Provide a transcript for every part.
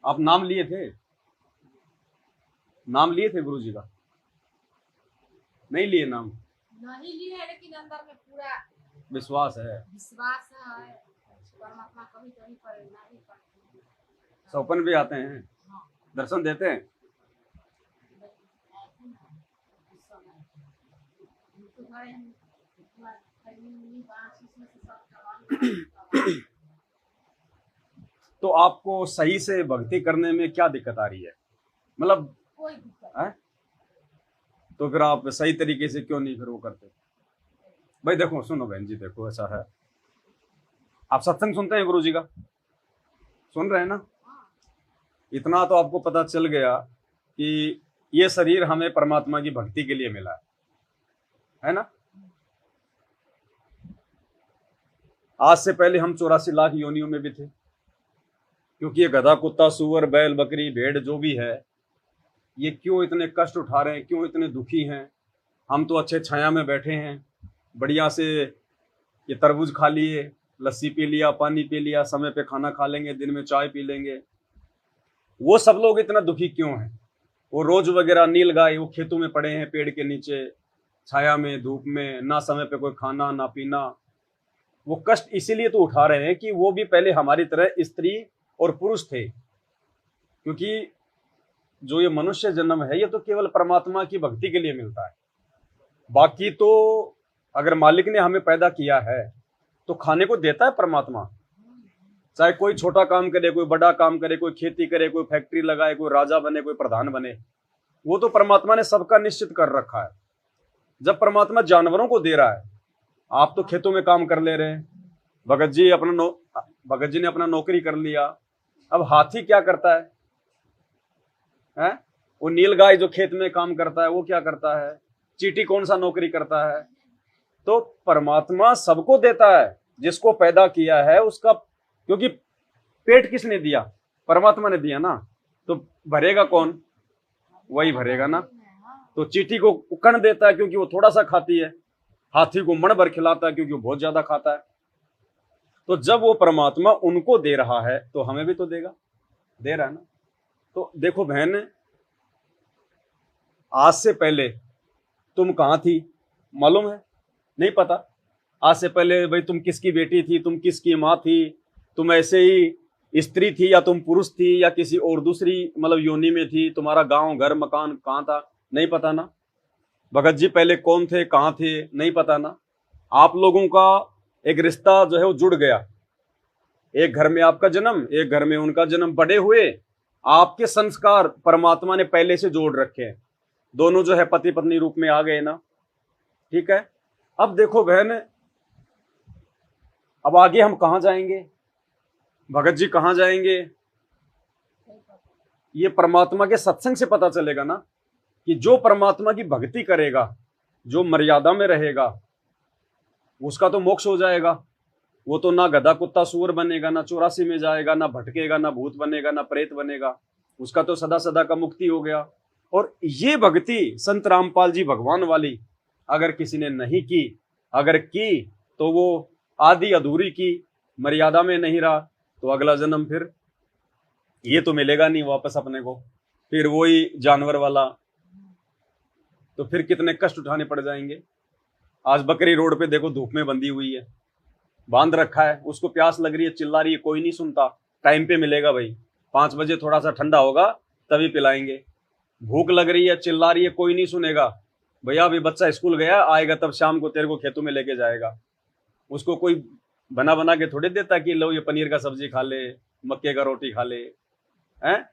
आप नाम लिए थे? नाम लिए थे गुरु जी का? नहीं लिए नाम? नहीं लिए है, लेकिन अंदर में पूरा विश्वास है। विश्वास है। परमात्मा कभी कभी प्रेरणा भी करते हैं। सौपन भी आते हैं, हाँ, दर्शन देते हैं। ऐसे ना इस समय तो भाई हम इतना खरीदनी बांस इसमें से सब करवाने तो आपको सही से भक्ति करने में क्या दिक्कत आ रही है? मतलब कोई दिक्कत है? तो फिर आप सही तरीके से क्यों नहीं फिर वो करते? भाई देखो, सुनो बहन जी, देखो ऐसा है, आप सत्संग सुनते हैं गुरु जी का? सुन रहे हैं ना? इतना तो आपको पता चल गया कि ये शरीर हमें परमात्मा की भक्ति के लिए मिला है ना? आज से पहले हम 84 लाख योनियों में भी थे, क्योंकि ये गधा, कुत्ता, सुअर, बैल, बकरी, भेड़ जो भी है, ये क्यों इतने कष्ट उठा रहे हैं, क्यों इतने दुखी हैं? हम तो अच्छे छाया में बैठे हैं, बढ़िया से ये तरबूज खा लिए, लस्सी पी लिया, पानी पी लिया, समय पे खाना खा लेंगे, दिन में चाय पी लेंगे। वो सब लोग इतना दुखी क्यों हैं? वो रोज वगैरह नील गाय वो खेतों में पड़े हैं, पेड़ के नीचे छाया में, धूप में, ना समय पे कोई खाना ना पीना। वो कष्ट इसीलिए तो उठा रहे हैं कि वो भी पहले हमारी तरह स्त्री और पुरुष थे, क्योंकि जो ये मनुष्य जन्म है ये तो केवल परमात्मा की भक्ति के लिए मिलता है। बाकी तो अगर मालिक ने हमें पैदा किया है तो खाने को देता है परमात्मा। चाहे कोई छोटा काम करे, कोई बड़ा काम करे, कोई खेती करे, कोई फैक्ट्री लगाए, कोई राजा बने, कोई प्रधान बने, वो तो परमात्मा ने सबका निश्चित कर रखा है। जब परमात्मा जानवरों को दे रहा है, आप तो खेतों में काम कर ले रहे हैं, भगत जी ने अपना नौकरी कर लिया। अब हाथी क्या करता है? वो नीलगाय जो खेत में काम करता है वो क्या करता है? चींटी कौन सा नौकरी करता है? तो परमात्मा सबको देता है, जिसको पैदा किया है उसका, क्योंकि पेट किसने दिया? परमात्मा ने दिया ना, तो भरेगा कौन? वही भरेगा ना। तो चींटी को कण देता है क्योंकि वो थोड़ा सा खाती है, हाथी को मण भर खिलाता है क्योंकि वो बहुत ज्यादा खाता है। तो जब वो परमात्मा उनको दे रहा है तो हमें भी तो देगा, दे रहा है ना। तो देखो बहन, आज से पहले तुम कहां थी मालूम है? नहीं पता। आज से पहले भाई तुम किसकी बेटी थी, तुम किसकी माँ थी, तुम ऐसे ही स्त्री थी या तुम पुरुष थी या किसी और दूसरी मतलब योनि में थी, तुम्हारा गांव घर मकान कहाँ था, नहीं पता ना। भगत जी पहले कौन थे, कहाँ थे, नहीं पता ना। आप लोगों का एक रिश्ता जो है वो जुड़ गया, एक घर में आपका जन्म, एक घर में उनका जन्म, बड़े हुए, आपके संस्कार परमात्मा ने पहले से जोड़ रखे हैं, दोनों जो है पति पत्नी रूप में आ गए ना। ठीक है, अब देखो बहन, अब आगे हम कहां जाएंगे? भगत जी कहां जाएंगे? ये परमात्मा के सत्संग से पता चलेगा ना, कि जो परमात्मा की भक्ति करेगा, जो मर्यादा में रहेगा, उसका तो मोक्ष हो जाएगा। वो तो ना गधा कुत्ता सुअर बनेगा, ना 84 में जाएगा, ना भटकेगा, ना भूत बनेगा, ना प्रेत बनेगा, उसका तो सदा सदा का मुक्ति हो गया। और ये भक्ति संत रामपाल जी भगवान वाली अगर किसी ने नहीं की, अगर की तो वो आधी अधूरी की, मर्यादा में नहीं रहा, तो अगला जन्म फिर ये तो मिलेगा नहीं वापस अपने को, फिर वही जानवर वाला, तो फिर कितने कष्ट उठाने पड़ जाएंगे। आज बकरी रोड पे देखो धूप में बंधी हुई है, बांध रखा है, उसको प्यास लग रही है, चिल्ला रही है, कोई नहीं सुनता। टाइम पे मिलेगा भाई, 5 बजे थोड़ा सा ठंडा होगा तभी पिलाएंगे। भूख लग रही है, चिल्ला रही है, कोई नहीं सुनेगा। भैया अभी बच्चा स्कूल गया, आएगा तब शाम को तेरे को खेतों में लेके जाएगा। उसको कोई बना बना के थोड़ी देता कि लो ये पनीर का सब्जी खा ले, मक्के का रोटी खा ले, हैं?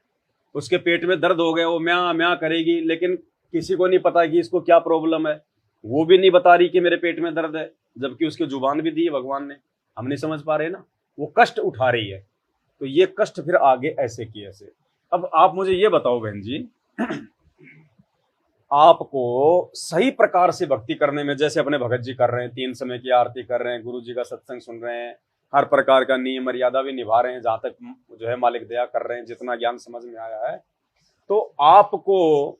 उसके पेट में दर्द हो गया, वो म्या म्या करेगी, लेकिन किसी को नहीं पता कि इसको क्या प्रॉब्लम है। वो भी नहीं बता रही कि मेरे पेट में दर्द है, जबकि उसकी जुबान भी दी है भगवान ने, हम नहीं समझ पा रहे ना। वो कष्ट उठा रही है, तो ये कष्ट फिर आगे ऐसे की ऐसे। अब आप मुझे ये बताओ बहन जी, आपको सही प्रकार से भक्ति करने में, जैसे अपने भगत जी कर रहे हैं, 3 समय की आरती कर रहे हैं, गुरु जी का सत्संग सुन रहे हैं, हर प्रकार का नियम मर्यादा भी निभा रहे हैं, जहां तक जो है मालिक दया कर रहे हैं, जितना ज्ञान समझ में आया है, तो आपको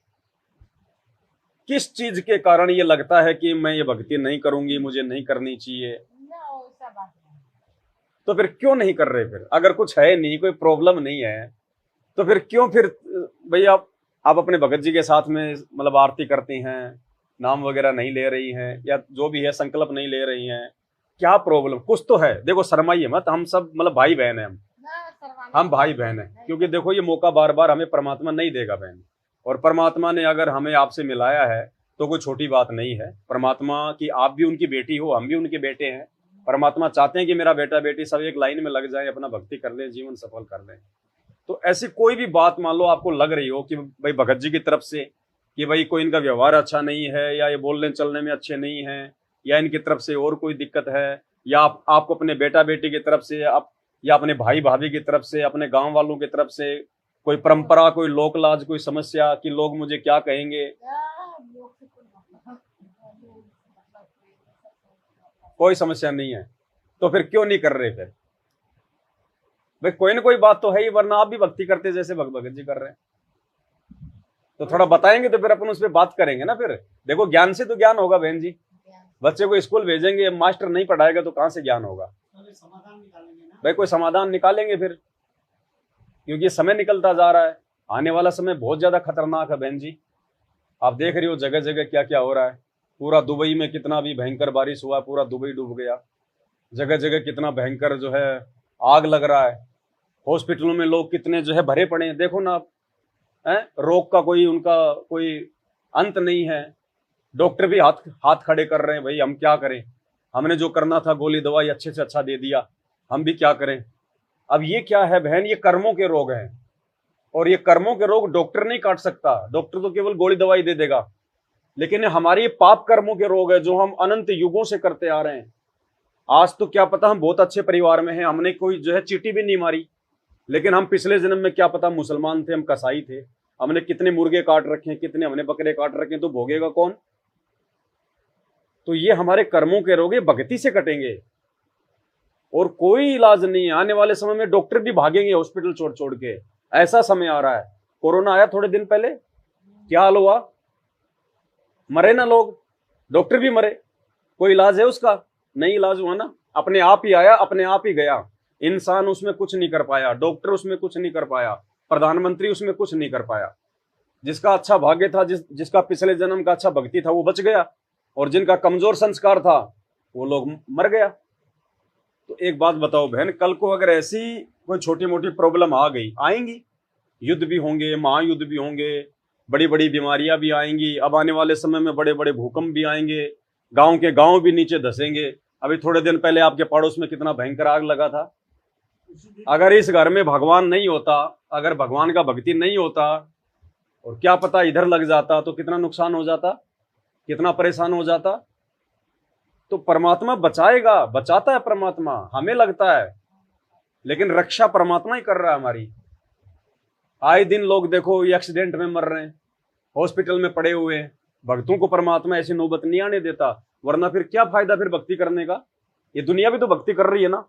किस चीज के कारण ये लगता है कि मैं ये भक्ति नहीं करूंगी, मुझे नहीं करनी चाहिए? तो फिर क्यों नहीं कर रहे? फिर अगर कुछ है नहीं, कोई प्रॉब्लम नहीं है, तो फिर क्यों फिर भैया आप अपने भगत जी के साथ में मतलब आरती करती हैं, नाम वगैरह नहीं ले रही हैं, या जो भी है संकल्प नहीं ले रही हैं, क्या प्रॉब्लम? कुछ तो है। देखो शर्माइए मत, हम सब मतलब भाई बहन हैं, ना शर्माने हम की भाई बात बहन हैं। नहीं क्योंकि करना। देखो ये मौका बार बार हमें परमात्मा नहीं देगा बहन, और परमात्मा ने अगर हमें आपसे मिलाया है तो कोई छोटी बात नहीं है। परमात्मा की आप भी उनकी बेटी हो, हम भी उनके बेटे हैं। परमात्मा चाहते हैं कि मेरा बेटा बेटी सब एक लाइन में लग जाए, अपना भक्ति कर ले, जीवन सफल कर ले। तो ऐसी कोई भी बात मान लो आपको लग रही हो कि भाई भगत जी की तरफ से कि भाई कोई इनका व्यवहार अच्छा नहीं है, या ये बोलने चलने में अच्छे नहीं है, या इनकी तरफ से और कोई दिक्कत है, या आपको अपने बेटा बेटी की तरफ से, आप या अपने भाई भाभी की तरफ से, अपने गांव वालों की तरफ से कोई परंपरा, कोई लोक लाज, कोई समस्या कि लोग मुझे क्या कहेंगे, लोग से कोई मतलब कोई समस्या नहीं है, तो फिर क्यों नहीं कर रहे? फिर भाई कोई ना कोई बात तो है ही, वरना आप भी भक्ति करते जैसे भगत जी कर रहे हैं। तो थोड़ा बताएंगे तो फिर अपन उस पर बात करेंगे ना। फिर देखो ज्ञान से तो ज्ञान होगा बहन जी। बच्चे को स्कूल भेजेंगे, मास्टर नहीं पढ़ाएगा तो कहाँ से ज्ञान होगा? समाधान निकालेंगे ना भाई कोई समाधान निकालेंगे फिर, क्योंकि समय निकलता जा रहा है। आने वाला समय बहुत ज्यादा खतरनाक है बहन जी। आप देख रही हो जगह जगह क्या क्या हो रहा है। पूरा दुबई में कितना भी भयंकर बारिश हुआ, पूरा दुबई डूब गया। जगह जगह कितना भयंकर जो है आग लग रहा है। हॉस्पिटलों में लोग कितने जो है भरे पड़े हैं, देखो ना आप। रोग का कोई उनका कोई अंत नहीं है। डॉक्टर भी हाथ हाथ खड़े कर रहे हैं, भाई हम क्या करें, हमने जो करना था गोली दवाई अच्छे से अच्छा दे दिया, हम भी क्या करें। अब ये क्या है बहन, ये कर्मों के रोग हैं, और ये कर्मों के रोग डॉक्टर नहीं काट सकता। डॉक्टर तो केवल गोली दवाई दे देगा, लेकिन हमारे ये पाप कर्मों के रोग है जो हम अनंत युगों से करते आ रहे हैं। आज तो क्या पता हम बहुत अच्छे परिवार में हैं, हमने कोई जो है चींटी भी नहीं मारी, लेकिन हम पिछले जन्म में क्या पता मुसलमान थे, हम कसाई थे, हमने कितने मुर्गे काट रखे हैं, कितने हमने बकरे काट रखे हैं, तो भोगेगा कौन? तो ये हमारे कर्मों के रोग भक्ति से कटेंगे, और कोई इलाज नहीं है। आने वाले समय में डॉक्टर भी भागेंगे हॉस्पिटल छोड़ छोड़ के, ऐसा समय आ रहा है। कोरोना आया थोड़े दिन पहले, क्या हाल हुआ, मरे ना लोग, डॉक्टर भी मरे। कोई इलाज है उसका? नहीं इलाज हुआ ना, अपने आप ही आया, अपने आप ही गया। इंसान उसमें कुछ नहीं कर पाया, डॉक्टर उसमें कुछ नहीं कर पाया, प्रधानमंत्री उसमें कुछ नहीं कर पाया। जिसका अच्छा भाग्य था, जिसका पिछले जन्म का अच्छा भक्ति था, वो बच गया, और जिनका कमजोर संस्कार था वो लोग मर गया। तो एक बात बताओ बहन, कल को अगर ऐसी कोई छोटी मोटी प्रॉब्लम आ गई, आएंगी, युद्ध भी होंगे, महायुद्ध भी होंगे, बड़ी बड़ी बीमारियां भी आएंगी। अब आने वाले समय में बड़े बड़े भूकंप भी आएंगे, गांव के गांव भी नीचे धसेंगे। अभी थोड़े दिन पहले आपके पड़ोस में कितना भयंकर आग लगा था। अगर इस घर में भगवान नहीं होता, अगर भगवान का भक्ति नहीं होता, और क्या पता इधर लग जाता, तो कितना नुकसान हो जाता, कितना परेशान हो जाता। तो परमात्मा बचाएगा, बचाता है परमात्मा, हमें लगता है, लेकिन रक्षा परमात्मा ही कर रहा है हमारी। आए दिन लोग देखो ये एक्सीडेंट में मर रहे हैं, हॉस्पिटल में पड़े हुए हैं। भक्तों को परमात्मा ऐसी नौबत नहीं आने देता, वरना फिर क्या फायदा फिर भक्ति करने का। ये दुनिया भी तो भक्ति कर रही है ना,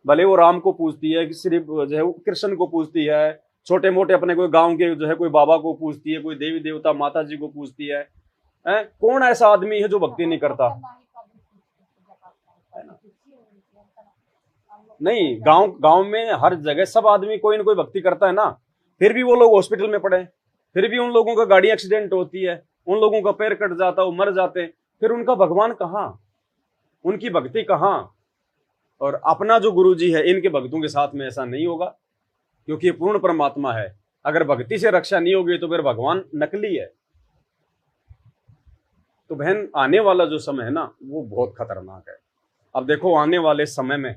भले वो राम को पूजती है, सिर्फ जो है कृष्ण को पूजती है, छोटे मोटे अपने कोई गांव के जो है कोई बाबा को पूजती है, कोई देवी देवता माता जी को पूजती है। कौन ऐसा आदमी है जो भक्ति नहीं करता? नहीं, गांव गांव में हर जगह सब आदमी कोई ना कोई भक्ति करता है ना। फिर भी वो लोग हॉस्पिटल में पड़े, फिर भी उन लोगों का गाड़ी एक्सीडेंट होती है, उन लोगों का पैर कट जाता है, वो मर जाते हैं। फिर उनका भगवान कहाँ, उनकी भक्ति कहाँ? और अपना जो गुरु जी है, इनके भक्तों के साथ में ऐसा नहीं होगा, क्योंकि ये पूर्ण परमात्मा है। अगर भक्ति से रक्षा नहीं होगी तो फिर भगवान नकली है। तो बहन आने वाला जो समय है ना, वो बहुत खतरनाक है। अब देखो आने वाले समय में,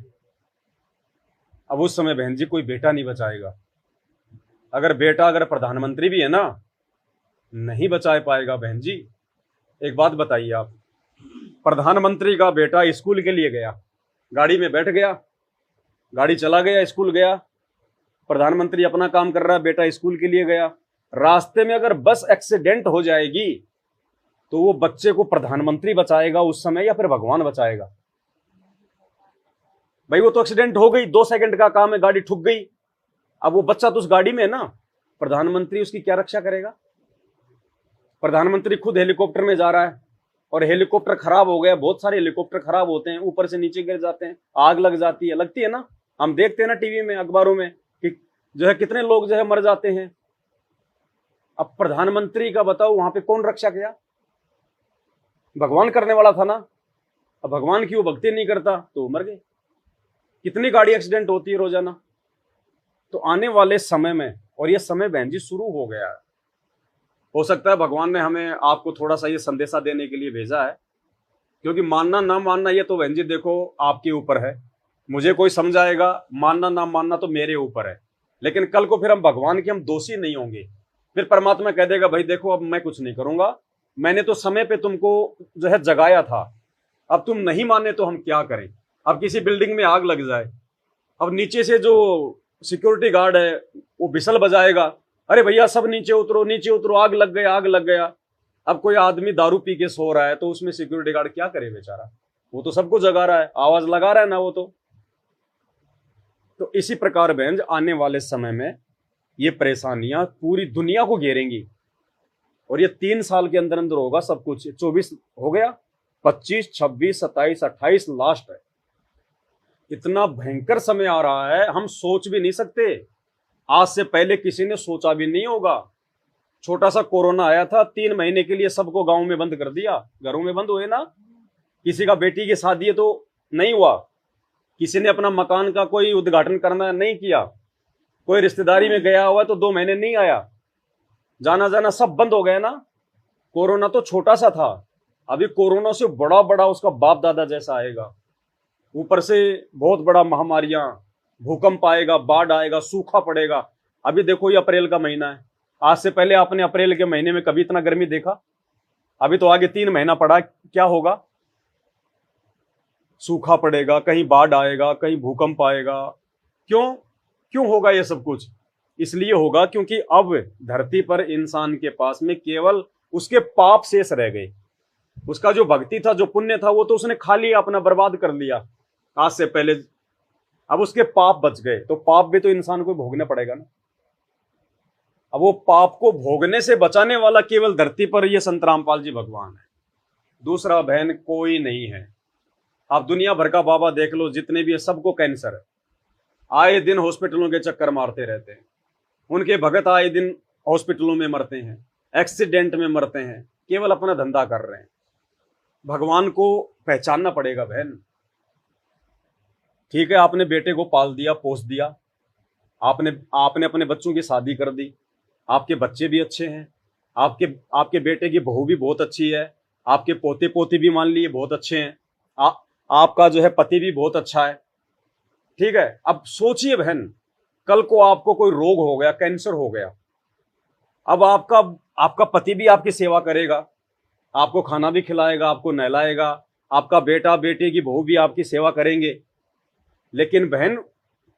अब उस समय बहन जी कोई बेटा नहीं बचाएगा। अगर बेटा अगर प्रधानमंत्री भी है ना, नहीं बचा पाएगा बहन जी। एक बात बताइए आप, प्रधानमंत्री का बेटा स्कूल के लिए गया, गाड़ी में बैठ गया, गाड़ी चला गया, स्कूल गया, प्रधानमंत्री अपना काम कर रहा है, बेटा स्कूल के लिए गया। रास्ते में अगर बस एक्सीडेंट हो जाएगी तो वो बच्चे को प्रधानमंत्री बचाएगा उस समय, या फिर भगवान बचाएगा? भाई वो तो एक्सीडेंट हो गई, 2 सेकंड का काम है, गाड़ी ठुक गई। अब वो बच्चा तो उस गाड़ी में है ना, प्रधानमंत्री उसकी क्या रक्षा करेगा? प्रधानमंत्री खुद हेलीकॉप्टर में जा रहा है, और हेलीकॉप्टर खराब हो गया, बहुत सारे हेलीकॉप्टर खराब होते हैं, ऊपर से नीचे गिर जाते हैं, आग लग जाती है, लगती है ना, हम देखते हैं ना टीवी में, अखबारों में कि जो है कितने लोग जो है मर जाते हैं। अब प्रधानमंत्री का बताओ, वहां पे कौन रक्षा किया? भगवान करने वाला था ना। अब भगवान की वो भक्ति नहीं करता तो मर गए। कितनी गाड़ी एक्सीडेंट होती है रोजाना। तो आने वाले समय में, और ये समय बहन जी शुरू हो गया है, हो सकता है भगवान ने हमें आपको थोड़ा सा ये संदेशा देने के लिए भेजा है, क्योंकि मानना ना मानना ये तो बहन जी देखो आपके ऊपर है। मुझे कोई समझाएगा, मानना ना मानना तो मेरे ऊपर है, लेकिन कल को फिर हम भगवान के हम दोषी नहीं होंगे। फिर परमात्मा कह देगा भाई देखो अब मैं कुछ नहीं करूंगा, मैंने तो समय पे तुमको जो है जगाया था, अब तुम नहीं माने तो हम क्या करें। अब किसी बिल्डिंग में आग लग जाए, अब नीचे से जो सिक्योरिटी गार्ड है वो बिसल बजाएगा, अरे भैया सब नीचे उतरो नीचे उतरो, आग लग गया आग लग गया। अब कोई आदमी दारू पी के सो रहा है तो उसमें सिक्योरिटी गार्ड क्या करे बेचारा, वो तो सबको जगा रहा है, आवाज लगा रहा है ना वो तो इसी प्रकार बहन आने वाले समय में ये परेशानियां पूरी दुनिया को घेरेंगी, और ये 3 साल के अंदर अंदर होगा सब कुछ। 24 हो गया, 25, 26, 27, 28 लास्ट है। इतना भयंकर समय आ रहा है, हम सोच भी नहीं सकते। आज से पहले किसी ने सोचा भी नहीं होगा। छोटा सा कोरोना आया था, 3 महीने के लिए सबको गांव में बंद कर दिया, घरों में बंद हुए ना। किसी का बेटी की शादी है तो नहीं हुआ, किसी ने अपना मकान का कोई उद्घाटन करना नहीं किया, कोई रिश्तेदारी में गया हुआ तो 2 महीने नहीं आया, जाना जाना सब बंद हो गया ना। कोरोना तो छोटा सा था, अभी कोरोना से बड़ा बड़ा उसका बाप दादा जैसा आएगा। ऊपर से बहुत बड़ा महामारियां, भूकंप आएगा, बाढ़ आएगा, सूखा पड़ेगा। अभी देखो ये अप्रैल का महीना है, आज से पहले आपने अप्रैल के महीने में कभी इतना गर्मी देखा? अभी तो आगे 3 महीना पड़ा, क्या होगा? सूखा पड़ेगा, कहीं बाढ़ आएगा, कहीं भूकंप आएगा। क्यों होगा ये सब कुछ? इसलिए होगा क्योंकि अब धरती पर इंसान के पास में केवल उसके पाप शेष रह गए। उसका जो भक्ति था, जो पुण्य था, वो तो उसने खा लिया, अपना बर्बाद कर लिया आज से पहले। अब उसके पाप बच गए, तो पाप भी तो इंसान को भोगना पड़ेगा ना। अब वो पाप को भोगने से बचाने वाला केवल धरती पर ये संत रामपाल जी भगवान है, दूसरा बहन कोई नहीं है। आप दुनिया भर का बाबा देख लो, जितने भी है सबको कैंसर है, आए दिन हॉस्पिटलों के चक्कर मारते रहते हैं। उनके भगत आए दिन हॉस्पिटलों में मरते हैं, एक्सीडेंट में मरते हैं, केवल अपना धंधा कर रहे हैं। भगवान को पहचानना पड़ेगा बहन। ठीक है, आपने बेटे को पाल दिया, पोस दिया, आपने अपने बच्चों की शादी कर दी, आपके बच्चे भी अच्छे हैं, आपके बेटे की बहू भी बहुत अच्छी है, आपके पोते पोती भी मान लिए बहुत अच्छे हैं, आपका जो है पति भी बहुत अच्छा है। ठीक है, अब सोचिए बहन, कल को आपको कोई रोग हो गया, कैंसर हो गया, अब आपका पति भी आपकी सेवा करेगा, आपको खाना भी खिलाएगा, आपको नहलाएगा, आपका बेटा बेटे की बहू भी आपकी सेवा करेंगे। लेकिन बहन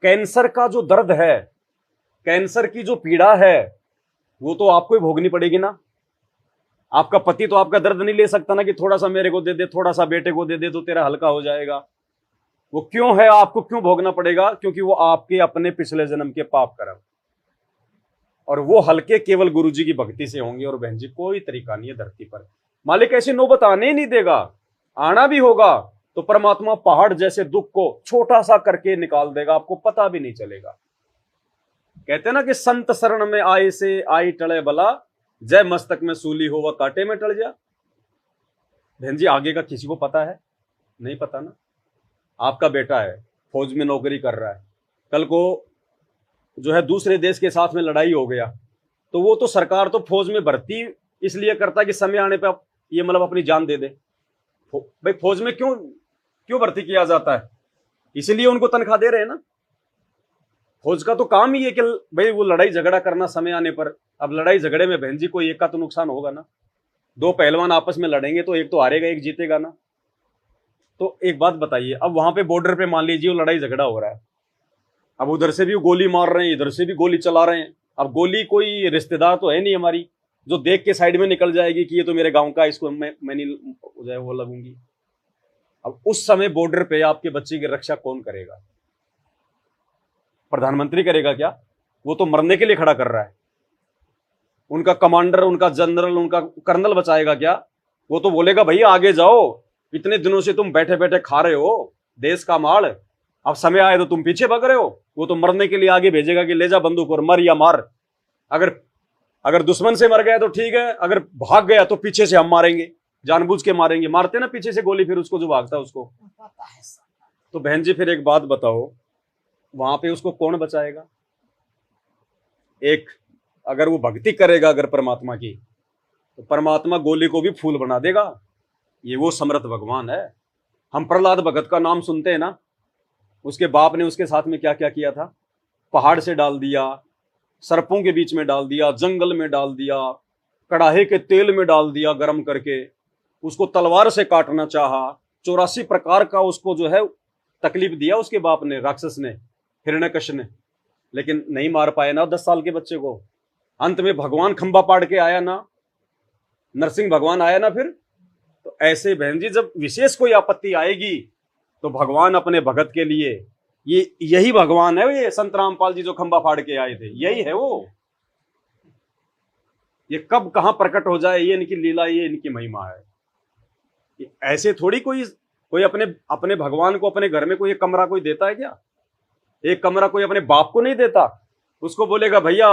कैंसर का जो दर्द है, कैंसर की जो पीड़ा है, वो तो आपको ही भोगनी पड़ेगी ना। आपका पति तो आपका दर्द नहीं ले सकता ना कि थोड़ा सा मेरे को दे दे, थोड़ा सा बेटे को दे दे तो तेरा हल्का हो जाएगा। वो क्यों है, आपको क्यों भोगना पड़ेगा? क्योंकि वो आपके अपने पिछले जन्म के पाप कर्म, और वो हल्के केवल गुरुजी की भक्ति से होंगे। और बहन जी कोई तरीका नहीं है धरती पर, मालिक ऐसी नौबत आने ही नहीं देगा। आना भी होगा तो परमात्मा पहाड़ जैसे दुख को छोटा सा करके निकाल देगा, आपको पता भी नहीं चलेगा। कहते हैं ना कि संत शरण में आए से आई टले बला, जय मस्तक में सूली हो वह कांटे में टल जा। बहन जी आगे का किसी को पता है? नहीं पता ना। आपका बेटा है, फौज में नौकरी कर रहा है, कल को जो है दूसरे देश के साथ में लड़ाई हो गया, तो वो तो सरकार तो फौज में भर्ती इसलिए करता है कि समय आने पे ये मतलब अपनी जान दे दे। भाई फौज में क्यों भर्ती किया जाता है? इसलिए उनको तनख्वाह दे रहे हैं ना। फौज का तो काम ही है कि भाई वो लड़ाई झगड़ा करना समय आने पर। अब लड़ाई झगड़े में बहन जी कोई एक का तो नुकसान होगा ना। 2 पहलवान आपस में लड़ेंगे तो एक तो हारेगा, एक जीतेगा ना। तो एक बात बताइए, अब वहां पे बॉर्डर पे मान लीजिए वो लड़ाई झगड़ा हो रहा है, अब उधर से भी गोली मार रहे हैं, इधर से भी गोली चला रहे हैं। अब गोली कोई रिश्तेदार तो है नहीं हमारी जो देख के साइड में निकल जाएगी कि ये तो मेरे गांव का, इसको मैं नहीं वो लगूंगी। अब उस समय बॉर्डर पे आपके बच्चे की रक्षा कौन करेगा? प्रधानमंत्री करेगा क्या? वो तो मरने के लिए खड़ा कर रहा है। उनका कमांडर, उनका जनरल, उनका कर्नल बचाएगा क्या? वो तो बोलेगा भैया आगे जाओ, इतने दिनों से तुम बैठे बैठे खा रहे हो देश का माल, अब समय आए तो तुम पीछे भाग रहे हो, वो तो मरने के लिए आगे भेजेगा कि ले जा बंदूक और मर या मार। अगर अगर दुश्मन से मर गया तो ठीक है, अगर भाग गया तो पीछे से हम मारेंगे, जानबूझ के मारेंगे, मारते ना पीछे से गोली, फिर उसको जो भागता है उसको। पता है सब। तो बहन जी फिर एक बात बताओ, वहां पे उसको कौन बचाएगा? एक अगर वो भक्ति करेगा अगर परमात्मा की, तो परमात्मा गोली को भी फूल बना देगा। ये वो समर्थ भगवान है। हम प्रहलाद भगत का नाम सुनते हैं ना, उसके बाप ने उसके साथ में क्या क्या किया था। पहाड़ से डाल दिया, सर्पों के बीच में डाल दिया, जंगल में डाल दिया, कड़ाहे के तेल में डाल दिया गर्म करके, उसको तलवार से काटना चाहा, 84 प्रकार का उसको जो है तकलीफ दिया उसके बाप ने, राक्षस ने, हिरण्यकश्यप ने, लेकिन नहीं मार पाए ना 10 साल के बच्चे को। अंत में भगवान खंबा पाड़ के आया ना, नरसिंह भगवान आया ना फिर। तो ऐसे बहन जी जब विशेष कोई आपत्ति आएगी तो भगवान अपने भगत के लिए, यही भगवान है ये संत रामपाल जी जो खंबा फाड़ के आए थे, यही है वो। ये कब कहां प्रकट हो जाए ये इनकी लीला, ये इनकी महिमा है। ऐसे थोड़ी कोई अपने भगवान को अपने घर में कोई एक कमरा कोई देता है क्या? एक कमरा कोई अपने बाप को नहीं देता। उसको बोलेगा भैया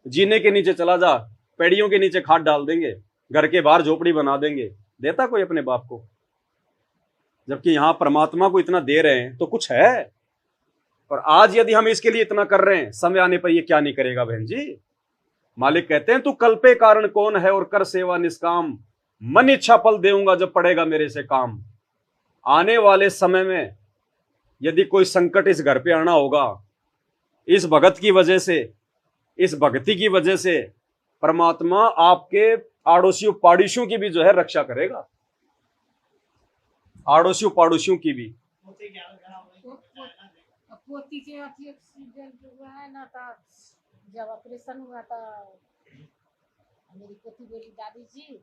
जीने के नीचे चला जा, पेड़ियों के नीचे खाद डाल देंगे, घर के बाहर झोपड़ी बना देंगे। देता कोई अपने बाप को? जबकि यहां परमात्मा को इतना दे रहे हैं तो कुछ है। और आज यदि हम इसके लिए इतना कर रहे हैं, समय आने पर ये क्या नहीं करेगा बहन जी। मालिक कहते हैं तू कल्पे कारण कौन है और कर सेवा निष्काम, मन इच्छा फल देऊंगा जब पड़ेगा मेरे से काम। आने वाले समय में यदि कोई संकट इस घर पे आना होगा, इस भगत की वजह से, इस भक्ति की वजह से परमात्मा आपके आड़ोसियों पाड़ोसियों की भी जो है रक्षा करेगा, आड़ोसियों पाड़ोसियों की भी। पोती के अथी एक्सीडेंट हुआ है ना, था जब ऑपरेशन हुआ था मेरी पोती बोली दादी जी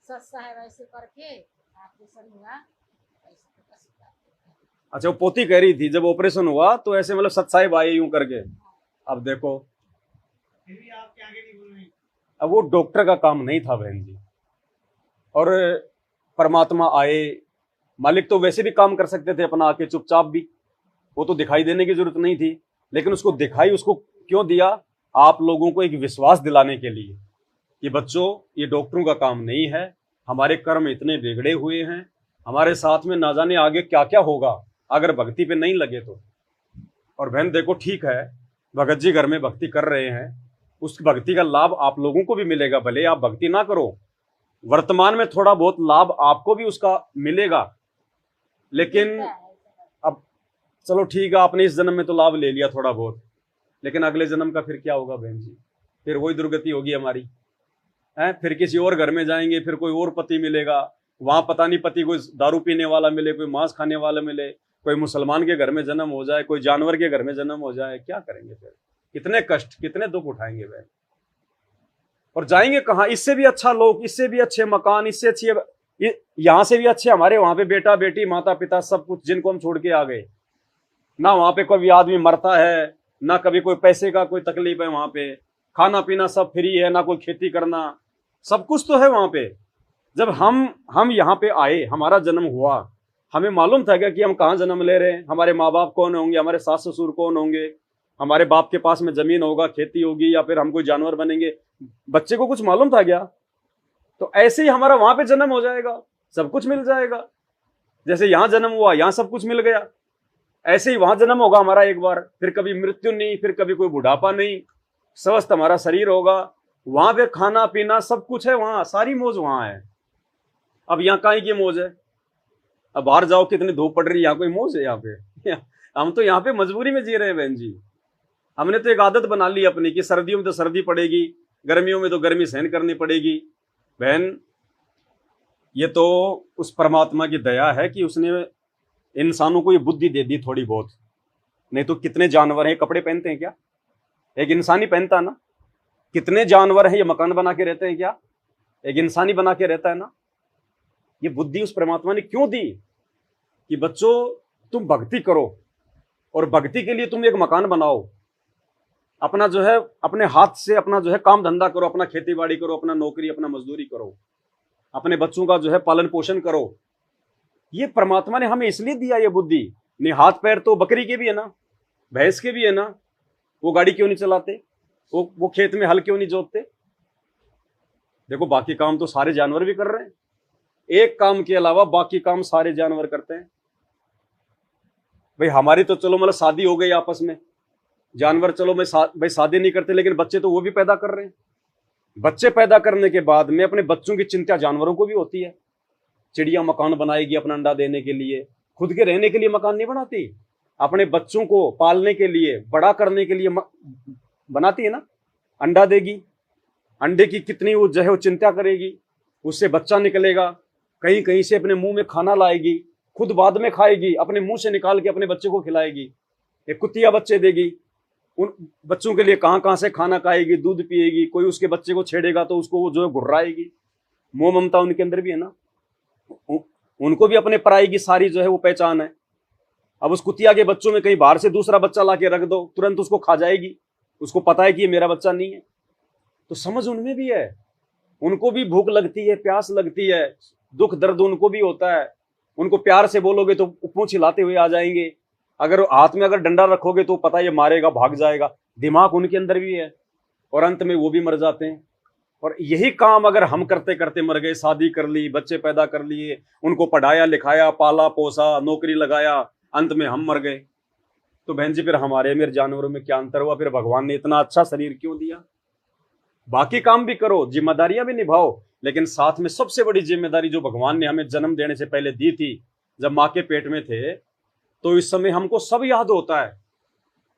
सच साहब ऐसे करके ऑपरेशन हुआ। अच्छा वो पोती कह रही थी जब ऑपरेशन हुआ तो ऐसे मतलब सत साहिब आए यूं करके। अब देखो अब वो डॉक्टर का काम नहीं था बहन जी, और परमात्मा आए। मालिक तो वैसे भी काम कर सकते थे अपना आके चुपचाप भी, वो तो दिखाई देने की जरूरत नहीं थी, लेकिन उसको दिखाई उसको क्यों दिया? आप लोगों को एक विश्वास दिलाने के लिए कि बच्चों ये डॉक्टरों का काम नहीं है, हमारे कर्म इतने बिगड़े हुए हैं, हमारे साथ में ना जाने आगे क्या क्या होगा अगर भक्ति पे नहीं लगे तो। और बहन देखो ठीक है, भगत जी घर में भक्ति कर रहे हैं, उस भक्ति का लाभ आप लोगों को भी मिलेगा, भले आप भक्ति ना करो, वर्तमान में थोड़ा बहुत लाभ आपको भी उसका मिलेगा। लेकिन अब चलो ठीक है, आपने इस जन्म में तो लाभ ले लिया थोड़ा बहुत, लेकिन अगले जन्म का फिर क्या होगा बहन जी? फिर वही दुर्गति होगी हमारी है। फिर किसी और घर में जाएंगे, फिर कोई और पति मिलेगा, वहां पता नहीं पति कोई दारू पीने वाला मिले, कोई मांस खाने वाला मिले, कोई मुसलमान के घर में जन्म हो जाए, कोई जानवर के घर में जन्म हो जाए, क्या करेंगे फिर? कितने कष्ट कितने दुख उठाएंगे बहन। और जाएंगे कहाँ? इससे भी अच्छा लोग, इससे भी अच्छे मकान, इससे अच्छी, यहां से भी अच्छे हमारे वहां पे बेटा बेटी माता पिता सब कुछ जिनको हम छोड़ के आ गए ना, वहां पे कोई आदमी मरता है ना, कभी कोई पैसे का कोई तकलीफ है, वहां पे खाना पीना सब फ्री है, ना कोई खेती करना, सब कुछ तो है वहां पे। जब हम यहाँ पे आए, हमारा जन्म हुआ, हमें मालूम था क्या कि हम कहाँ जन्म ले रहे हैं, हमारे माँ बाप कौन होंगे, हमारे सास ससुर कौन होंगे, हमारे बाप के पास में जमीन होगा, खेती होगी, या फिर हम कोई जानवर बनेंगे? बच्चे को कुछ मालूम था क्या? तो ऐसे ही हमारा वहां पे जन्म हो जाएगा, सब कुछ मिल जाएगा। जैसे यहां जन्म हुआ, यहां सब कुछ मिल गया, ऐसे ही वहां जन्म होगा हमारा एक बार, फिर कभी मृत्यु नहीं, फिर कभी कोई बुढ़ापा नहीं, स्वस्थ हमारा शरीर होगा, वहां पे खाना पीना सब कुछ है, वहां सारी मौज वहां है। अब यहाँ काहे की मौज है? अब बाहर जाओ कितनी धूप पड़ रही है, यहाँ कोई मौज है? यहाँ पे हम तो यहाँ पे मजबूरी में जी रहे हैं बहन जी। हमने तो एक आदत बना ली अपनी कि सर्दियों में तो सर्दी पड़ेगी, गर्मियों में तो गर्मी सहन करनी पड़ेगी। बहन ये तो उस परमात्मा की दया है कि उसने इंसानों को ये बुद्धि दे दी थोड़ी बहुत, नहीं तो कितने जानवर हैं कपड़े पहनते हैं क्या? एक इंसान ही पहनता ना। कितने जानवर हैं ये मकान बना के रहते हैं क्या? एक इंसान ही बना के रहता है ना। ये बुद्धि उस परमात्मा ने क्यों दी कि बच्चों तुम भक्ति करो, और भक्ति के लिए तुम एक मकान बनाओ, अपना जो है अपने हाथ से अपना जो है काम धंधा करो, अपना खेती बाड़ी करो, अपना नौकरी अपना मजदूरी करो, अपने बच्चों का जो है पालन पोषण करो। ये परमात्मा ने हमें इसलिए दिया ये बुद्धि नहीं, हाथ पैर तो बकरी के भी है ना, भैंस के भी है ना, वो गाड़ी क्यों नहीं चलाते, वो खेत में हल क्यों नहीं जोतते। देखो बाकी काम तो सारे जानवर भी कर रहे हैं, एक काम के अलावा बाकी काम सारे जानवर करते हैं। भाई हमारी तो चलो मतलब शादी हो गई आपस में, जानवर चलो भाई शादी नहीं करते, लेकिन बच्चे तो वो भी पैदा कर रहे हैं। बच्चे पैदा करने के बाद में अपने बच्चों की चिंता जानवरों को भी होती है। चिड़िया मकान बनाएगी अपना अंडा देने के लिए, खुद के रहने के लिए मकान नहीं बनाती, अपने बच्चों को पालने के लिए, बड़ा करने के लिए बनाती है ना। अंडा देगी, अंडे की कितनी वो जो है वो चिंता करेगी, उससे बच्चा निकलेगा, कहीं कहीं से अपने मुंह में खाना लाएगी, खुद बाद में खाएगी, अपने मुंह से निकाल के अपने बच्चे को खिलाएगी। एक कुतिया बच्चे देगी, उन बच्चों के लिए कहां कहां से खाना खाएगी, दूध पिएगी। कोई उसके बच्चे को छेड़ेगा तो उसको वो जो है गुर्राएगी। मोह ममता उनके अंदर भी है ना, उनको भी अपने पराई की सारी जो है वो पहचान है। अब उस कुतिया के बच्चों में कहीं बाहर से दूसरा बच्चा ला के रख दो, तुरंत उसको खा जाएगी, उसको पता है कि ये मेरा बच्चा नहीं है। तो समझ उनमें भी है, उनको भी भूख लगती है, प्यास लगती है, दुख दर्द उनको भी होता है। उनको प्यार से बोलोगे तो पूंछ हिलाते हुए आ जाएंगे, अगर हाथ में अगर डंडा रखोगे तो पता ये मारेगा, भाग जाएगा। दिमाग उनके अंदर भी है, और अंत में वो भी मर जाते हैं। और यही काम अगर हम करते करते मर गए, शादी कर ली, बच्चे पैदा कर लिए, उनको पढ़ाया लिखाया, पाला पोसा, नौकरी लगाया, अंत में हम मर गए, तो बहन जी फिर हमारे मेरे जानवरों में क्या अंतर हुआ। फिर भगवान ने इतना अच्छा शरीर क्यों दिया। बाकी काम भी करो, जिम्मेदारियां भी निभाओ, लेकिन साथ में सबसे बड़ी जिम्मेदारी जो भगवान ने हमें जन्म देने से पहले दी थी, जब माँ के पेट में थे, तो इस समय हमको सब याद होता है,